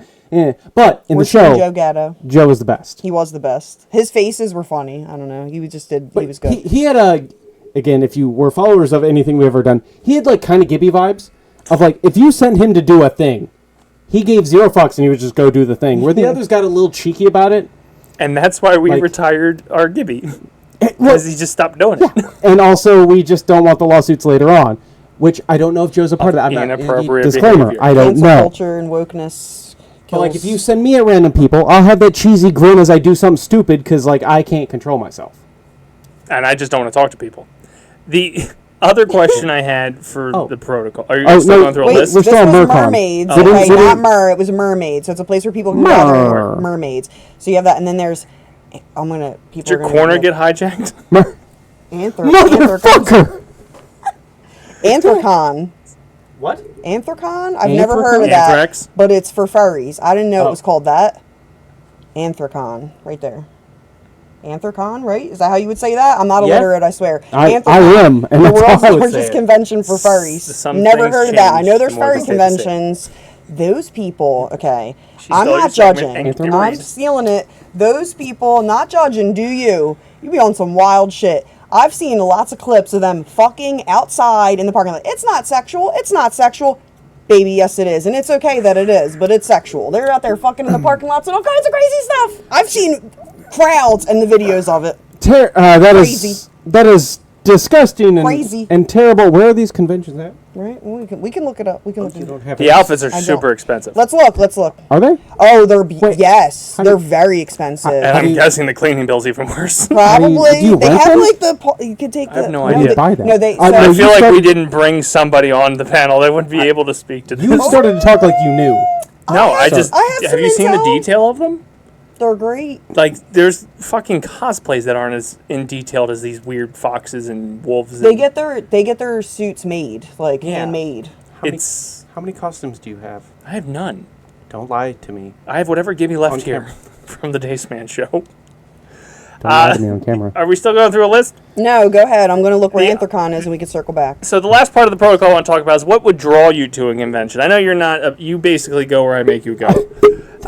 Speaker 2: But in
Speaker 3: We're
Speaker 2: the show,
Speaker 3: Joe Gatto.
Speaker 2: Joe was the best.
Speaker 3: He was the best. His faces were funny. I don't know. He was good.
Speaker 2: He had again, if you were followers of anything we've ever done, he had like kind of Gibby vibes of like, if you sent him to do a thing, he gave 0 fucks and he would just go do the thing. Where the others got a little cheeky about it.
Speaker 1: And that's why we
Speaker 2: Like-
Speaker 1: retired our Gibby.
Speaker 2: Well,
Speaker 1: Because he just stopped doing it.
Speaker 2: and also, we just don't want the lawsuits later on, which I don't know if Joe's a part of that. I'm not,
Speaker 1: Inappropriate
Speaker 2: disclaimer,
Speaker 1: behavior.
Speaker 2: I don't
Speaker 3: Cancel
Speaker 2: know.
Speaker 3: culture and wokeness.
Speaker 2: But like, if
Speaker 3: kills-
Speaker 2: you send me at random people, I'll have that cheesy grin as I do something stupid because like I can't control myself.
Speaker 1: And I just don't want to talk to people. The other question I had for the protocol. Are you
Speaker 2: Oh,
Speaker 1: still
Speaker 2: no,
Speaker 1: going through a
Speaker 3: Wait,
Speaker 1: list?
Speaker 2: we're
Speaker 3: this
Speaker 2: still on
Speaker 3: was
Speaker 2: Mercon.
Speaker 3: mermaids.
Speaker 2: Oh.
Speaker 3: Okay,
Speaker 2: What is-
Speaker 3: not mer. It was a mermaid. So it's a place where people can gather.
Speaker 2: Mer.
Speaker 3: Mermaids. So you have that, and then there's. I'm gonna. People
Speaker 1: Did your
Speaker 3: are gonna
Speaker 1: corner get hijacked?
Speaker 2: Motherfucker!
Speaker 3: Anthrocon.
Speaker 2: What?
Speaker 3: Anthrocon? I've never heard of
Speaker 2: Anthrocon?
Speaker 3: that.
Speaker 1: Anthrax?
Speaker 3: But it's for furries. I didn't know
Speaker 2: Oh.
Speaker 3: it was called that. Anthrocon, right there. Anthrocon, right? Is that how you would say that? I'm not
Speaker 2: Yeah.
Speaker 3: illiterate, I swear.
Speaker 2: I
Speaker 3: Anthrocon,
Speaker 2: am, and
Speaker 3: the
Speaker 2: that's
Speaker 3: world's
Speaker 2: how I would say
Speaker 3: largest
Speaker 2: it.
Speaker 3: convention for furries.
Speaker 1: Some
Speaker 3: Never
Speaker 1: things
Speaker 3: heard of that. I
Speaker 1: change
Speaker 3: know there's
Speaker 1: the more
Speaker 3: furry
Speaker 1: they stay the same.
Speaker 3: conventions. Those people, okay.
Speaker 1: She's
Speaker 3: I'm
Speaker 1: still
Speaker 3: not
Speaker 1: your segment,
Speaker 3: judging.
Speaker 1: and you can
Speaker 3: I'm
Speaker 1: read.
Speaker 3: stealing it. those people, not judging, do you? You be on some wild shit. I've seen lots of clips of them fucking outside in the parking lot. It's not sexual. It's not sexual. Baby, yes it is. And it's okay that it is, but it's sexual. They're out there fucking in the parking lots and all kinds of crazy stuff. I've seen crowds and the videos of it.
Speaker 2: That is disgusting and,
Speaker 3: Crazy.
Speaker 2: and terrible. Where are these conventions at?
Speaker 3: Right? We can look it up. We can look it up.
Speaker 1: The outfits are super expensive.
Speaker 3: Let's look.
Speaker 2: Are they?
Speaker 3: Oh, yes. They're very expensive.
Speaker 1: And I'm guessing the cleaning bill's even worse.
Speaker 3: Probably.
Speaker 2: Do you
Speaker 3: They
Speaker 2: rent
Speaker 3: have
Speaker 2: them?
Speaker 3: like the. You could take.
Speaker 1: I have no
Speaker 3: no,
Speaker 1: idea.
Speaker 3: they-
Speaker 2: Buy them.
Speaker 3: No, they.
Speaker 2: I
Speaker 3: so-
Speaker 1: I
Speaker 2: you
Speaker 1: feel like
Speaker 2: started-
Speaker 1: we didn't bring somebody on the panel that would be able to speak to this.
Speaker 2: You started to talk like you knew.
Speaker 1: No, I
Speaker 3: have
Speaker 1: have
Speaker 3: some
Speaker 1: you seen the
Speaker 3: intel.
Speaker 1: detail of them?
Speaker 3: They're great.
Speaker 1: Like, there's fucking cosplays that aren't as in detailed as these weird foxes and wolves.
Speaker 3: They
Speaker 1: and
Speaker 3: get their suits made, like
Speaker 1: Yeah.
Speaker 3: handmade.
Speaker 2: How many costumes do you have?
Speaker 1: I have none.
Speaker 2: Don't lie to me.
Speaker 1: I have whatever Gibby left
Speaker 2: On
Speaker 1: here
Speaker 2: camera.
Speaker 1: from the Dace Man show.
Speaker 2: Don't lie to me on camera.
Speaker 1: Are we still going through a list?
Speaker 3: No, go ahead. I'm gonna look where
Speaker 1: Yeah.
Speaker 3: Anthrocon is, and we can circle back.
Speaker 1: So the last part of the protocol I want to talk about is what would draw you to a convention. I know you're not. You basically go where I make you go.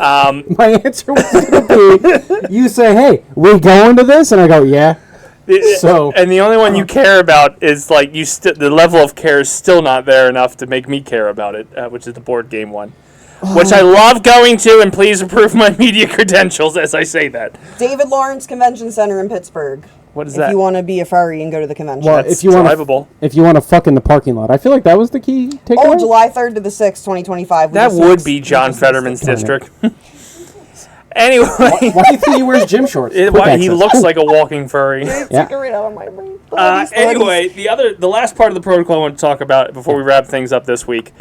Speaker 2: My answer was going to be, you say, hey, we going to this? And I go, yeah. So,
Speaker 1: and the only one you care about is like the level of care is still not there enough to make me care about it, which is the board game one, which I love going to. And please approve my media credentials as I say that.
Speaker 3: David Lawrence Convention Center in Pittsburgh.
Speaker 1: What is
Speaker 3: if
Speaker 1: that?
Speaker 3: you want to be a furry and go to the convention.
Speaker 2: well, if you want to fuck in the parking lot, I feel like that was the key takeaway.
Speaker 3: Oh, July 3rd to the 6th, 2025.
Speaker 1: That would be John Fetterman's district. Anyway,
Speaker 2: Why do you think he wears gym shorts? Quick
Speaker 1: he
Speaker 2: access.
Speaker 1: looks like a walking furry.
Speaker 2: Yeah.
Speaker 3: Take it right out of my brain.
Speaker 1: Anyway, the last part of the protocol I want to talk about before we wrap things up this week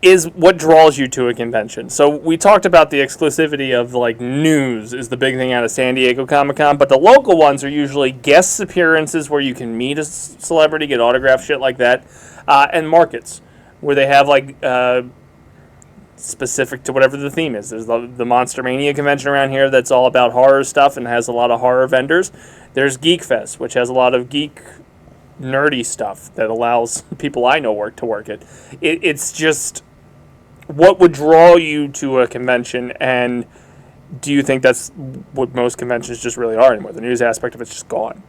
Speaker 1: is what draws you to a convention. So we talked about the exclusivity of like news is the big thing out of San Diego Comic-Con, but the local ones are usually guest appearances where you can meet a celebrity, get autographed, shit like that, and markets where they have like specific to whatever the theme is. There's the Monster Mania convention around here that's all about horror stuff and has a lot of horror vendors. There's Geek Fest, which has a lot of geek nerdy stuff that allows people I know to work it. It's just what would draw you to a convention, and do you think that's what most conventions just really are anymore? The news aspect of it's just gone.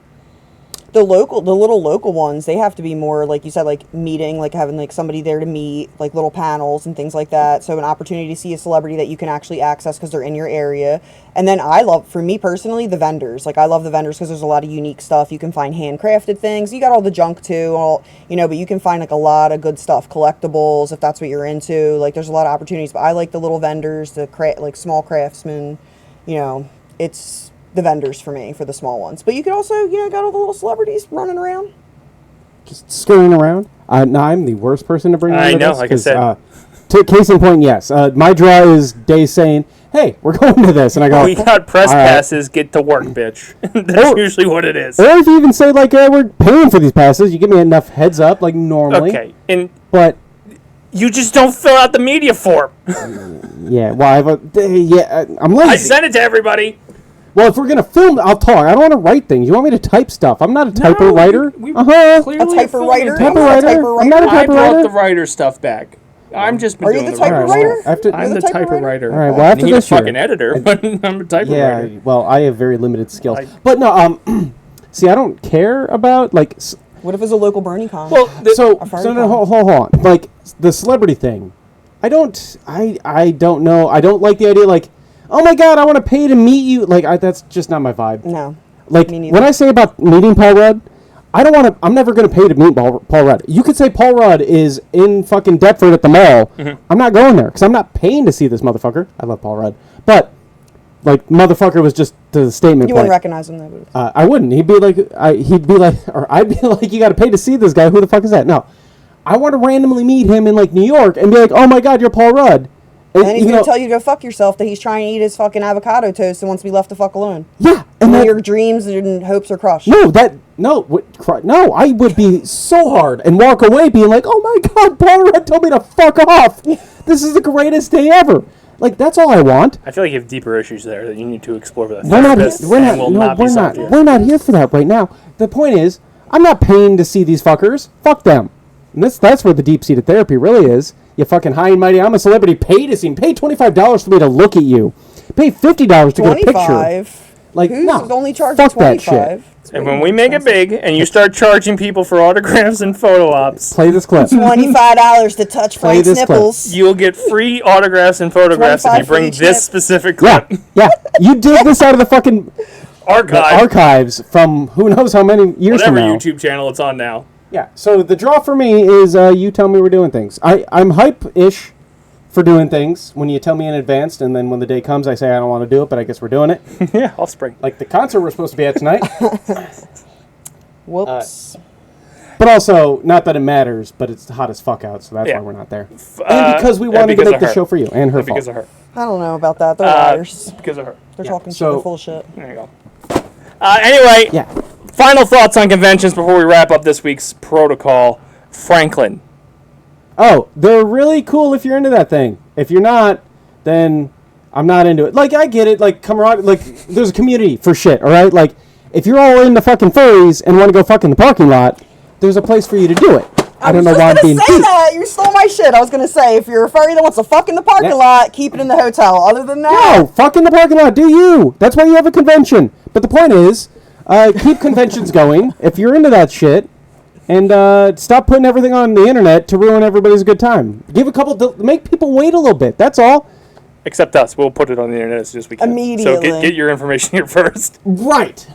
Speaker 3: The little local ones, they have to be more, like you said, like meeting, like having like somebody there to meet, like little panels and things like that. So an opportunity to see a celebrity that you can actually access because they're in your area. And then for me personally, the vendors. Like I love the vendors because there's a lot of unique stuff. You can find handcrafted things. You got all the junk too, but you can find like a lot of good stuff, collectibles if that's what you're into. Like there's a lot of opportunities. But I like the little vendors, like small craftsmen. It's the vendors for me, for the small ones. But you could also, got all the little celebrities running around.
Speaker 2: Just scurrying around. No, I'm the worst person to bring
Speaker 1: I
Speaker 2: into
Speaker 1: know,
Speaker 2: this,
Speaker 1: like I said.
Speaker 2: Case in point, yes. My draw is Day saying, hey, we're going to this. And I go,
Speaker 1: We got press
Speaker 2: all right.
Speaker 1: passes, get to work, bitch. That's usually what it is.
Speaker 2: Or if you even say, like, we're paying for these passes, you give me enough heads up, like normally.
Speaker 1: Okay, and
Speaker 2: But,
Speaker 1: you just don't fill out the media form.
Speaker 2: yeah, well, I'm lazy.
Speaker 1: I sent it to everybody.
Speaker 2: Well, if we're going to film, I'll talk. I don't want to write things. You want me to type stuff. I'm not a typer writer.
Speaker 1: Clearly
Speaker 3: A typer writer?
Speaker 2: Typer writer? I'm not a
Speaker 1: I
Speaker 2: typer
Speaker 1: brought
Speaker 2: writer.
Speaker 1: the writer stuff back. I'm just been
Speaker 3: Are you
Speaker 1: doing
Speaker 3: the
Speaker 1: the
Speaker 3: typer
Speaker 1: writer
Speaker 3: writer?
Speaker 1: stuff.
Speaker 2: I have to-
Speaker 1: I'm
Speaker 3: You're
Speaker 1: the
Speaker 3: the typer
Speaker 1: typer
Speaker 3: writer?
Speaker 1: writer.
Speaker 2: All right, well, after
Speaker 1: Need a
Speaker 2: this year-
Speaker 1: fucking editor, but I'm a typer
Speaker 2: Yeah,
Speaker 1: writer.
Speaker 2: well, I have very limited skills.
Speaker 1: Like-
Speaker 2: But no, see, I don't care about, like,
Speaker 3: What if it's a local BronyCon?
Speaker 1: Well,
Speaker 2: so
Speaker 3: furry
Speaker 2: no,
Speaker 3: con.
Speaker 2: hold on. Like, the celebrity thing, I don't know. I don't like the idea, like, oh my God, I want to pay to meet you. Like, that's just not my vibe.
Speaker 3: No.
Speaker 2: Like,
Speaker 3: Me neither.
Speaker 2: when I say about meeting Paul Rudd, I'm never going to pay to meet Paul Rudd. You could say Paul Rudd is in fucking Deptford at the mall.
Speaker 1: Mm-hmm.
Speaker 2: I'm not going there because I'm not paying to see this motherfucker. I love Paul Rudd. But, like, motherfucker was just the statement.
Speaker 3: You wouldn't recognize him, though.
Speaker 2: I wouldn't. I'd be like, you got to pay to see this guy. Who the fuck is that? No. I want to randomly meet him in, like, New York and be like, oh my God, you're Paul Rudd.
Speaker 3: And then he's going to tell you to go fuck yourself, that he's trying to eat his fucking avocado toast and wants to be left the fuck alone.
Speaker 2: Yeah.
Speaker 3: And
Speaker 2: that-
Speaker 3: your dreams and hopes are crushed.
Speaker 2: No, I would be so hard and walk away being like, oh my God, Paul Rudd told me to fuck off. This is the greatest day ever. Like, that's all I want.
Speaker 1: I feel like you have deeper issues there that you need to explore with a
Speaker 2: We're not,
Speaker 1: therapist.
Speaker 2: we're
Speaker 1: and
Speaker 2: not,
Speaker 1: will
Speaker 2: no,
Speaker 1: not be
Speaker 2: we're
Speaker 1: solved
Speaker 2: not,
Speaker 1: here.
Speaker 2: we're not here for that right now. The point is, I'm not paying to see these fuckers. Fuck them. And that's where the deep-seated therapy really is. You fucking high and mighty, I'm a celebrity, pay to see me. Pay $25 for me to look at you. pay $50 to get a picture.
Speaker 3: 25.
Speaker 2: Like,
Speaker 3: Who's
Speaker 2: no,
Speaker 3: only charging
Speaker 2: fuck that
Speaker 3: 25?
Speaker 2: shit.
Speaker 1: And when we make it big and you start charging people for autographs and photo ops,
Speaker 2: Play this clip.
Speaker 3: $25 to touch
Speaker 2: Play
Speaker 3: Frank's
Speaker 2: this clip.
Speaker 3: nipples.
Speaker 1: you'll get free autographs and photographs if
Speaker 3: 25
Speaker 1: you
Speaker 3: for
Speaker 1: bring
Speaker 3: each
Speaker 1: this
Speaker 3: nip.
Speaker 1: specific
Speaker 2: Yeah,
Speaker 1: clip.
Speaker 2: yeah. You dig this out of the fucking
Speaker 1: Archive.
Speaker 2: archives from who knows how many years
Speaker 1: Whatever
Speaker 2: from now.
Speaker 1: YouTube channel it's on now.
Speaker 2: Yeah. So the draw for me is you tell me we're doing things. I'm hype-ish for doing things when you tell me in advance, and then when the day comes, I say I don't want to do it, but I guess we're doing it.
Speaker 1: Yeah, Offspring.
Speaker 2: Like the concert we're supposed to be at tonight.
Speaker 3: Whoops.
Speaker 2: But also, not that it matters, but it's hot as fuck out, so that's
Speaker 1: Yeah.
Speaker 2: why we're not there. And because we wanted to
Speaker 1: because
Speaker 2: make
Speaker 1: of
Speaker 2: the
Speaker 1: her.
Speaker 2: show for you and her
Speaker 1: And because
Speaker 2: fault.
Speaker 1: of her.
Speaker 3: I don't know about that. They're liars.
Speaker 1: Because of her.
Speaker 3: They're talking shit.
Speaker 2: so-
Speaker 3: They're full of shit.
Speaker 1: There you go. Anyway,
Speaker 2: Yeah.
Speaker 1: final thoughts on conventions before we wrap up this week's protocol. Franklin.
Speaker 2: Oh, they're really cool if you're into that thing. If you're not, then I'm not into it. Like, I get it. Like, camaraderie. Like, there's a community for shit, all right? Like, if you're all into fucking furries and want to go fuck in the parking lot, there's a place for you to do it. I don't know why I'm being
Speaker 3: I was just gonna
Speaker 2: deep.
Speaker 3: say that. You stole my shit. I was gonna say, if you're a furry that wants to fuck in the parking
Speaker 2: Yeah.
Speaker 3: lot, keep it in the hotel. Other than that,
Speaker 2: No, fuck in the parking lot. Do you? That's why you have a convention. But the point is, keep conventions going if you're into that shit, and stop putting everything on the internet to ruin everybody's good time. Give a couple, make people wait a little bit. That's all.
Speaker 1: Except us. We'll put it on the internet as soon as we can. So
Speaker 3: Immediately.
Speaker 1: get your information here first.
Speaker 2: Right.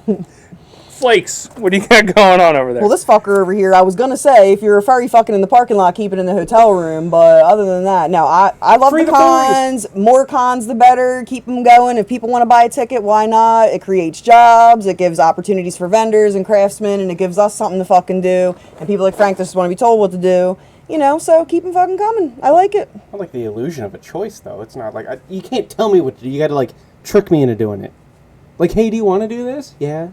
Speaker 1: Flakes, what do you got going on over there?
Speaker 3: well, this fucker over here, I was gonna say, if you're a furry fucking in the parking lot, keep it in the hotel room. But other than that, no, I love
Speaker 2: Free
Speaker 3: the
Speaker 2: the furries.
Speaker 3: cons. More cons, the better. Keep them going. If people want to buy a ticket, why not? It creates jobs. It gives opportunities for vendors and craftsmen, and it gives us something to fucking do. And people like Frank just want to be told what to do. You know, so keep them fucking coming. I like it.
Speaker 2: I like the illusion of a choice, though. It's not like you can't tell me what to do. You got to like trick me into doing it. Like, hey, do you want to do this? Yeah.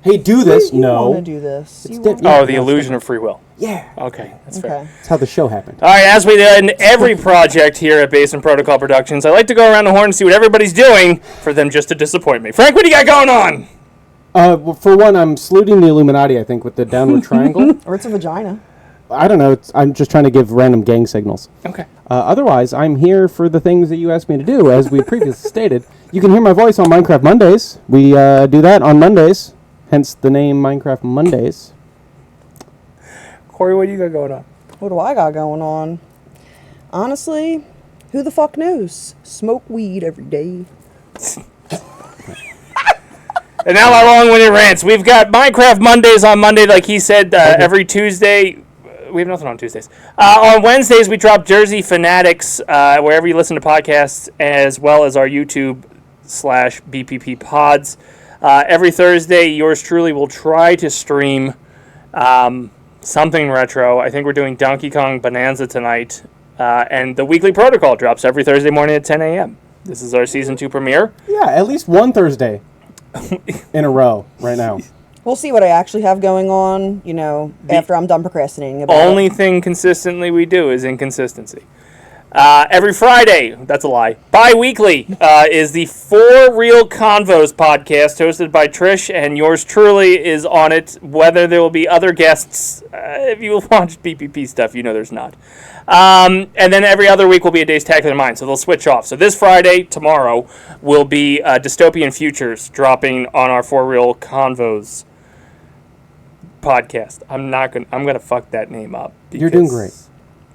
Speaker 2: Hey, do this?
Speaker 3: You
Speaker 2: No.
Speaker 3: want to do this? You
Speaker 2: different.
Speaker 3: wanna-
Speaker 1: Oh, the illusion of free will.
Speaker 2: Yeah.
Speaker 1: Okay, that's fair.
Speaker 3: Okay.
Speaker 2: That's how the show happened.
Speaker 1: All right, as we do in every project here at Basement Protocol Productions, I like to go around the horn and see what everybody's doing for them just to disappoint me. Frank, what do you got going on?
Speaker 2: Well, for one, I'm saluting the Illuminati, I think, with the downward triangle.
Speaker 3: Or it's a vagina.
Speaker 2: I don't know. I'm just trying to give random gang signals.
Speaker 1: Okay.
Speaker 2: Otherwise, I'm here for the things that you asked me to do, as we previously stated. You can hear my voice on Minecraft Mondays. We do that on Mondays, hence the name Minecraft Mondays.
Speaker 1: Corey, what do you got going on?
Speaker 3: What do I got going on? Honestly, who the fuck knows? Smoke weed every day.
Speaker 1: And now my long-winded rants. We've got Minecraft Mondays on Monday, like he said, every Tuesday. We have nothing on Tuesdays. On Wednesdays, we drop Jersey Fanatics, wherever you listen to podcasts, as well as our YouTube/BPP pods. Every Thursday, yours truly will try to stream something retro. I think we're doing Donkey Kong Bonanza tonight. And the weekly protocol drops every Thursday morning at 10 a.m. This is our Season 2 premiere.
Speaker 2: Yeah, at least one Thursday in a row right now.
Speaker 3: We'll see what I actually have going on, you know, after I'm done procrastinating about
Speaker 1: Only
Speaker 3: it.
Speaker 1: thing consistently we do is inconsistency. Every Friday, that's a lie, bi-weekly, is the For Real Convos podcast hosted by Trish, and yours truly is on it. Whether there will be other guests, if you watch BPP stuff, you know there's not. And then every other week will be a Day's Tacular Mind, so they'll switch off. So this Friday, tomorrow, will be Dystopian Futures dropping on our For Real Convos podcast. I'm gonna fuck that name up.
Speaker 2: You're doing great.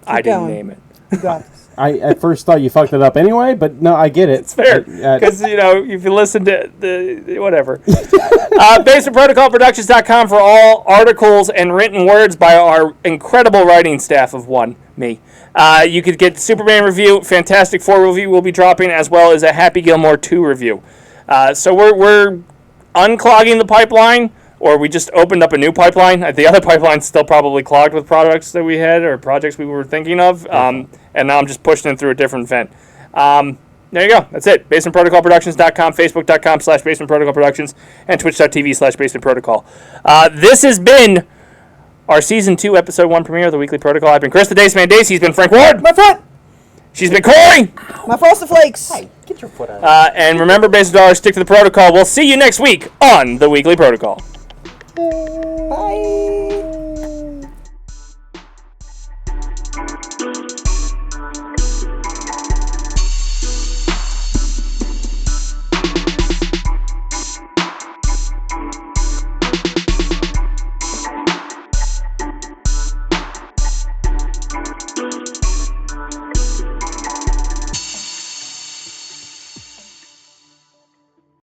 Speaker 1: I didn't
Speaker 3: going.
Speaker 1: name it.
Speaker 3: You got this.
Speaker 2: I at first thought you fucked it up anyway, but no, I get it.
Speaker 1: It's fair, because, you know, if you listen to the whatever. BasementProtocolProductions.com for all articles and written words by our incredible writing staff of me. You could get the Superman review, Fantastic Four review will be dropping, as well as a Happy Gilmore 2 review. So we're unclogging the pipeline, or we just opened up a new pipeline. The other pipeline's still probably clogged with products that we had or projects we were thinking of, and now I'm just pushing them through a different vent. There you go. That's it. BasementProtocolProductions.com, Facebook.com/BasementProtocolProductions, and Twitch.tv/BasementProtocol. This has been our Season 2, Episode 1 premiere of the Weekly Protocol. I've been Chris the Dace Man Dace. He's been Frank Ward.
Speaker 3: My foot!
Speaker 1: She's been Cori.
Speaker 3: My Frosted Flakes!
Speaker 2: Get your foot out.
Speaker 1: And remember, Base Dollars, stick to the protocol. We'll see you next week on the Weekly Protocol.
Speaker 3: Bye!